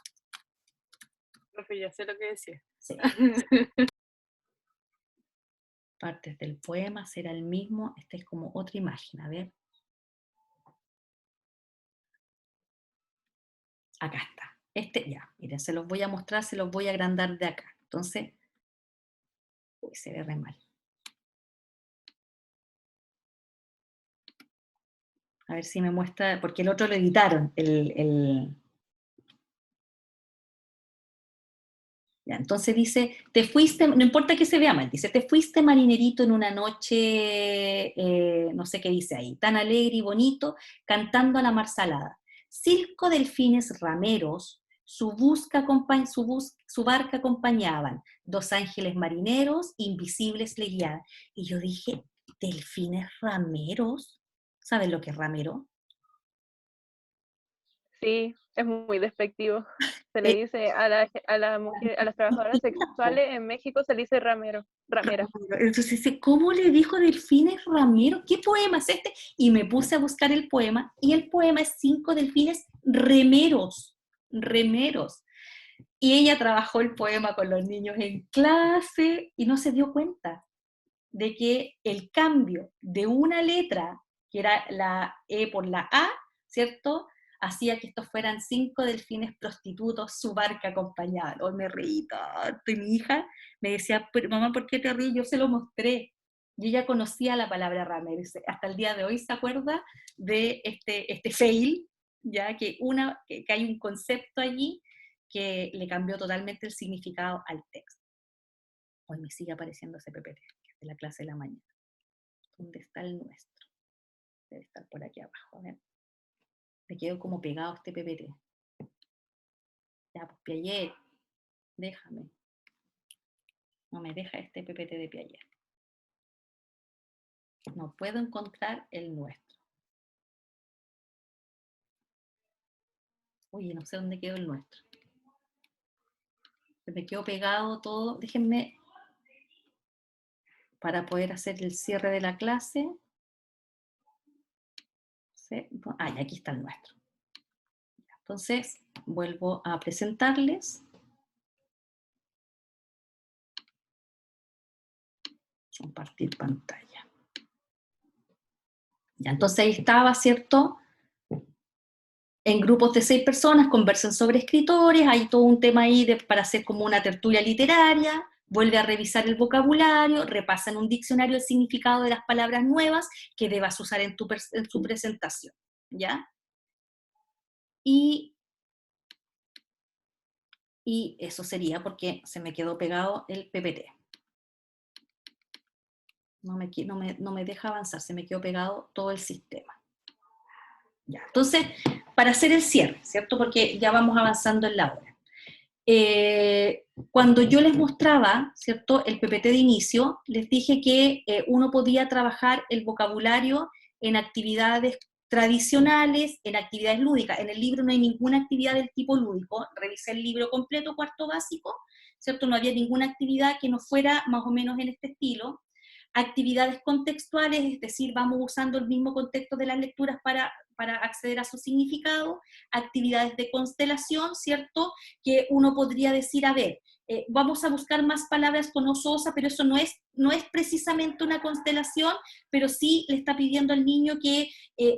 Profe, ya sé lo que decía. Sí. Partes del poema será el mismo. Esta es como otra imagen, a ver. Acá está. Ya, miren, se los voy a mostrar, se los voy a agrandar de acá. Entonces, uy, se ve re mal. A ver si me muestra, porque el otro lo editaron, Ya, entonces dice, te fuiste, no importa que se vea mal, dice, te fuiste marinerito en una noche, no sé qué dice ahí, tan alegre y bonito, cantando a la mar salada. Circo delfines rameros, su barca acompañaban, dos ángeles marineros, invisibles le guiaban. Y yo dije, ¿delfines rameros? ¿Saben lo que es ramero? Sí, es muy despectivo. Se le dice a la mujer, a las trabajadoras sexuales en México se le dice ramera. Entonces dice, ¿cómo le dijo delfines ramero? ¿Qué poema es este? Y me puse a buscar el poema, y el poema es 5 delfines remeros, remeros. Y ella trabajó el poema con los niños en clase y no se dio cuenta de que el cambio de una letra, que era la E por la A, ¿cierto?, hacía que estos fueran 5 delfines prostitutos, su barca acompañada. Hoy me reí tanto, y mi hija me decía, pero mamá, ¿por qué te ríes? Yo se lo mostré. Y ella conocía la palabra ramero, hasta el día de hoy se acuerda de este fail, ya que hay un concepto allí que le cambió totalmente el significado al texto. Hoy me sigue apareciendo ese PPT, que es de la clase de la mañana. ¿Dónde está el nuestro? Debe estar por aquí abajo, a ver. Me quedo como pegado este PPT. Ya, pues Piaget, déjame. No me deja este PPT de Piaget. No puedo encontrar el nuestro. Oye, no sé dónde quedó el nuestro. Me quedó pegado todo. Déjenme, para poder hacer el cierre de la clase. ¿Sí? Ah, y aquí está el nuestro. Entonces, vuelvo a presentarles. Compartir pantalla. Ya, entonces ahí estaba, ¿cierto? En grupos de 6 personas conversan sobre escritores, hay todo un tema ahí para hacer como una tertulia literaria, vuelve a revisar el vocabulario, repasa en un diccionario el significado de las palabras nuevas que debas usar en su presentación, ¿ya? Y eso sería porque se me quedó pegado el PPT. No me deja avanzar, se me quedó pegado todo el sistema. Ya, entonces, para hacer el cierre, ¿cierto? Porque ya vamos avanzando en la hora. Cuando yo les mostraba, ¿cierto?, el PPT de inicio, les dije que uno podía trabajar el vocabulario en actividades tradicionales, en actividades lúdicas. En el libro no hay ninguna actividad del tipo lúdico. Revisé el libro completo, cuarto básico, ¿cierto? No había ninguna actividad que no fuera más o menos en este estilo. Actividades contextuales, es decir, vamos usando el mismo contexto de las lecturas para acceder a su significado. Actividades de constelación, ¿cierto?, que uno podría decir, a ver, vamos a buscar más palabras con ososa, pero eso no es precisamente una constelación, pero sí le está pidiendo al niño que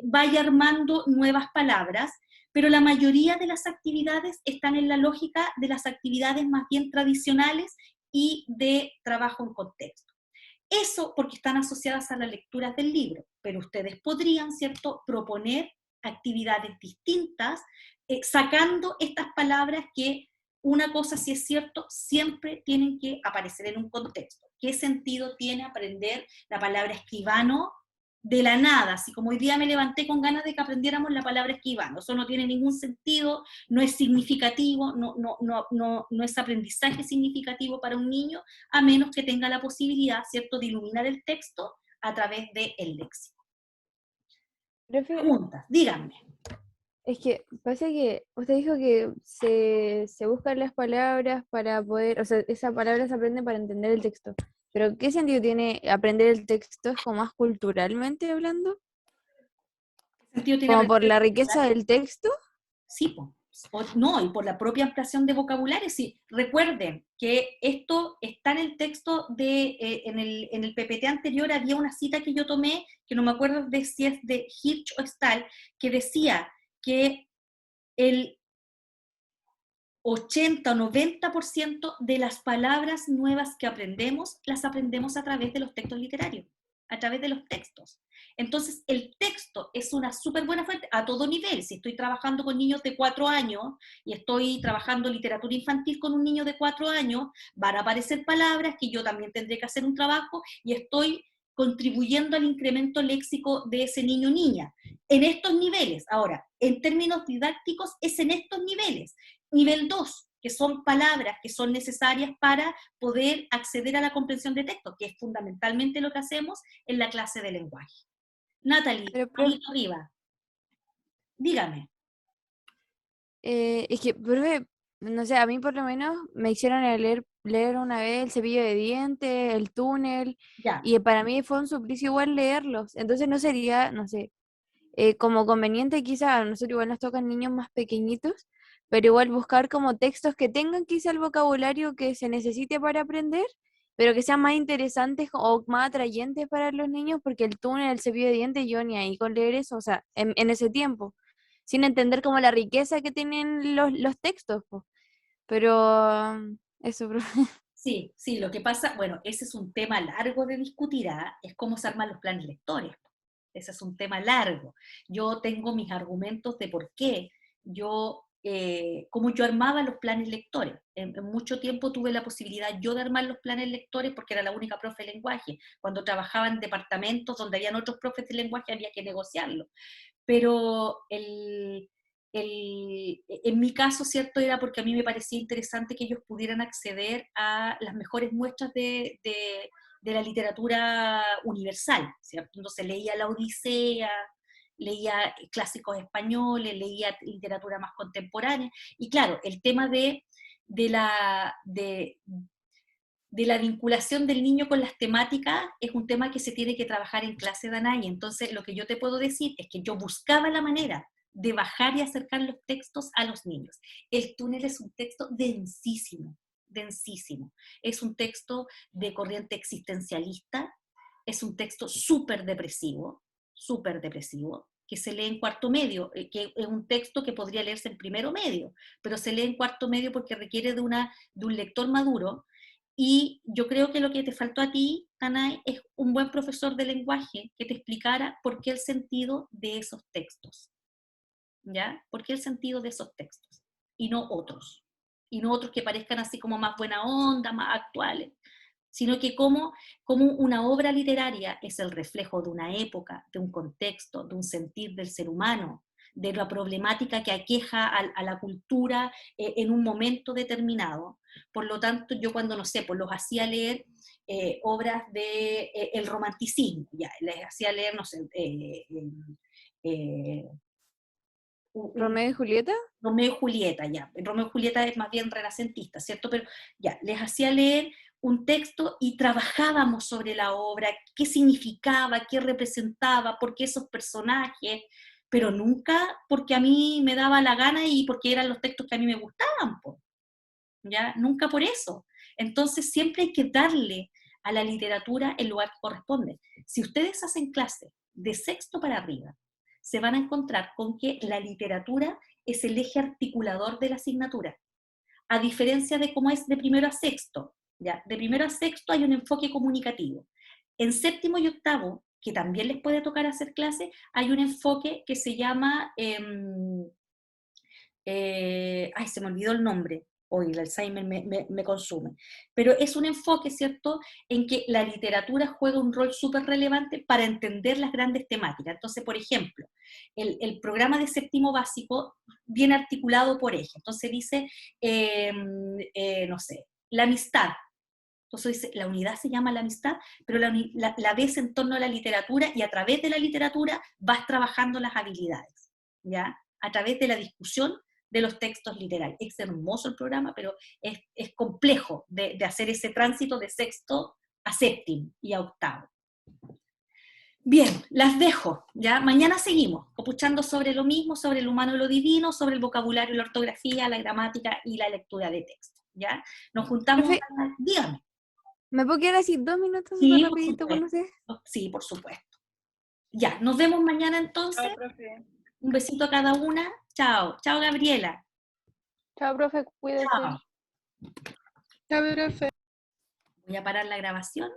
vaya armando nuevas palabras, pero la mayoría de las actividades están en la lógica de las actividades más bien tradicionales y de trabajo en contexto. Eso porque están asociadas a las lecturas del libro, pero ustedes podrían, ¿cierto?, proponer actividades distintas, sacando estas palabras que, una cosa sí es cierto, siempre tienen que aparecer en un contexto. ¿Qué sentido tiene aprender la palabra escribano de la nada? Así como hoy día me levanté con ganas de que aprendiéramos la palabra escribano, eso no tiene ningún sentido, no es significativo, no es aprendizaje significativo para un niño, a menos que tenga la posibilidad, ¿cierto?, de iluminar el texto a través del léxico. Profe, Preguntas, díganme. es que pasa que usted dijo que se buscan las palabras para poder, o sea, esas palabras se aprenden para entender el texto. Pero ¿qué sentido tiene aprender el texto? ¿Es como más culturalmente hablando? ¿Qué sentido tiene ¿Como por aprender? la riqueza del texto? Sí, no, y por la propia ampliación de vocabulario. Sí, recuerden que esto está en el texto en el PPT anterior había una cita que yo tomé, que no me acuerdo de si es de Hirsch o Stahl, que decía que el 80 o 90% de las palabras nuevas que aprendemos, las aprendemos a través de los textos literarios, a través de los textos. Entonces, el texto es una súper buena fuente a todo nivel. Si estoy trabajando con niños de 4 años y estoy trabajando literatura infantil con un niño de 4 años, van a aparecer palabras que yo también tendré que hacer un trabajo y estoy contribuyendo al incremento léxico de ese niño o niña. En estos niveles, ahora, en términos didácticos, es en estos niveles. Nivel 2, que son palabras que son necesarias para poder acceder a la comprensión de texto, que es fundamentalmente lo que hacemos en la clase de lenguaje. Natalie, Pero, manito arriba. Dígame. es que, profe, no sé, a mí por lo menos me hicieron leer una vez el cepillo de dientes, el túnel, Ya. y para mí fue un suplicio igual leerlos. Entonces no sería, no sé, como conveniente quizá, a nosotros igual nos tocan niños más pequeñitos, pero igual buscar como textos que tengan quizá el vocabulario que se necesite para aprender, pero que sean más interesantes o más atrayentes para los niños, porque el túnel, el cepillo de dientes, yo ni ahí con leer eso, o sea, en ese tiempo, sin entender como la riqueza que tienen los textos, po. Pero eso, profe. Sí, sí, lo que pasa, bueno, ese es un tema largo de discutir, ¿ah? Es cómo se arman los planes lectores. Ese es un tema largo. Yo tengo mis argumentos de por qué cómo yo armaba los planes lectores. En mucho tiempo tuve la posibilidad yo de armar los planes lectores porque era la única profe de lenguaje. Cuando trabajaba en departamentos donde habían otros profes de lenguaje había que negociarlo. Pero en mi caso, ¿cierto? Era porque a mí me parecía interesante que ellos pudieran acceder a las mejores muestras de la literatura universal, ¿cierto? Entonces leía la Odisea, leía clásicos españoles, leía literatura más contemporánea, y claro, el tema de la vinculación del niño con las temáticas es un tema que se tiene que trabajar en clase, Danay. Entonces, lo que yo te puedo decir es que yo buscaba la manera de bajar y acercar los textos a los niños. El túnel es un texto densísimo, densísimo. Es un texto de corriente existencialista, es un texto súper depresivo, que se lee en cuarto medio, que es un texto que podría leerse en primero medio, pero se lee en cuarto medio porque requiere de un lector maduro. Y yo creo que lo que te faltó a ti, Tanay, es un buen profesor de lenguaje que te explicara por qué el sentido de esos textos. ¿Ya? ¿Por qué el sentido de esos textos? Y no otros. Y no otros que parezcan así como más buena onda, más actuales. Sino que como una obra literaria es el reflejo de una época, de un contexto, de un sentir del ser humano, de la problemática que aqueja a la cultura en un momento determinado. Por lo tanto, yo cuando, no sé, pues los hacía leer obras de el romanticismo, ya, les hacía leer, no sé, ¿Romeo y Julieta? Romeo y Julieta, ya. Romeo y Julieta es más bien renacentista, ¿cierto? Pero ya, les hacía leer un texto y trabajábamos sobre la obra, qué significaba, qué representaba, por qué esos personajes, pero nunca porque a mí me daba la gana y porque eran los textos que a mí me gustaban, po. ¿ya? Nunca por eso. Entonces siempre hay que darle a la literatura el lugar que corresponde. Si ustedes hacen clase de sexto para arriba, se van a encontrar con que la literatura es el eje articulador de la asignatura, a diferencia de cómo es de primero a sexto. ¿Ya? De primero a sexto hay un enfoque comunicativo. En séptimo y octavo, que también les puede tocar hacer clase, hay un enfoque que se llama, ay, se me olvidó el nombre, hoy el Alzheimer me consume, pero es un enfoque, ¿cierto?, en que la literatura juega un rol súper relevante para entender las grandes temáticas. Entonces, por ejemplo, el programa de séptimo básico viene articulado por eje. Entonces dice, no sé, la amistad. Entonces dice, la unidad se llama la amistad, pero la ves en torno a la literatura, y a través de la literatura vas trabajando las habilidades, ¿ya? A través de la discusión de los textos literarios. Es hermoso el programa, pero es complejo de hacer ese tránsito de sexto a séptimo y a octavo. Bien, las dejo, ¿ya? Mañana seguimos, copuchando sobre lo mismo, sobre el humano y lo divino, sobre el vocabulario, la ortografía, la gramática y la lectura de texto, ¿ya? Nos juntamos, Profe, dígame. ¿me puedo quedar así 2 minutos Sí, súper por rapidito con supuesto. usted? Sí, por supuesto. Ya, nos vemos mañana entonces. Chao, profe. Un besito a cada una. Chao. Chao, Gabriela. Chao, profe, cuídese. Chao. Chao, profe. Voy a parar la grabación.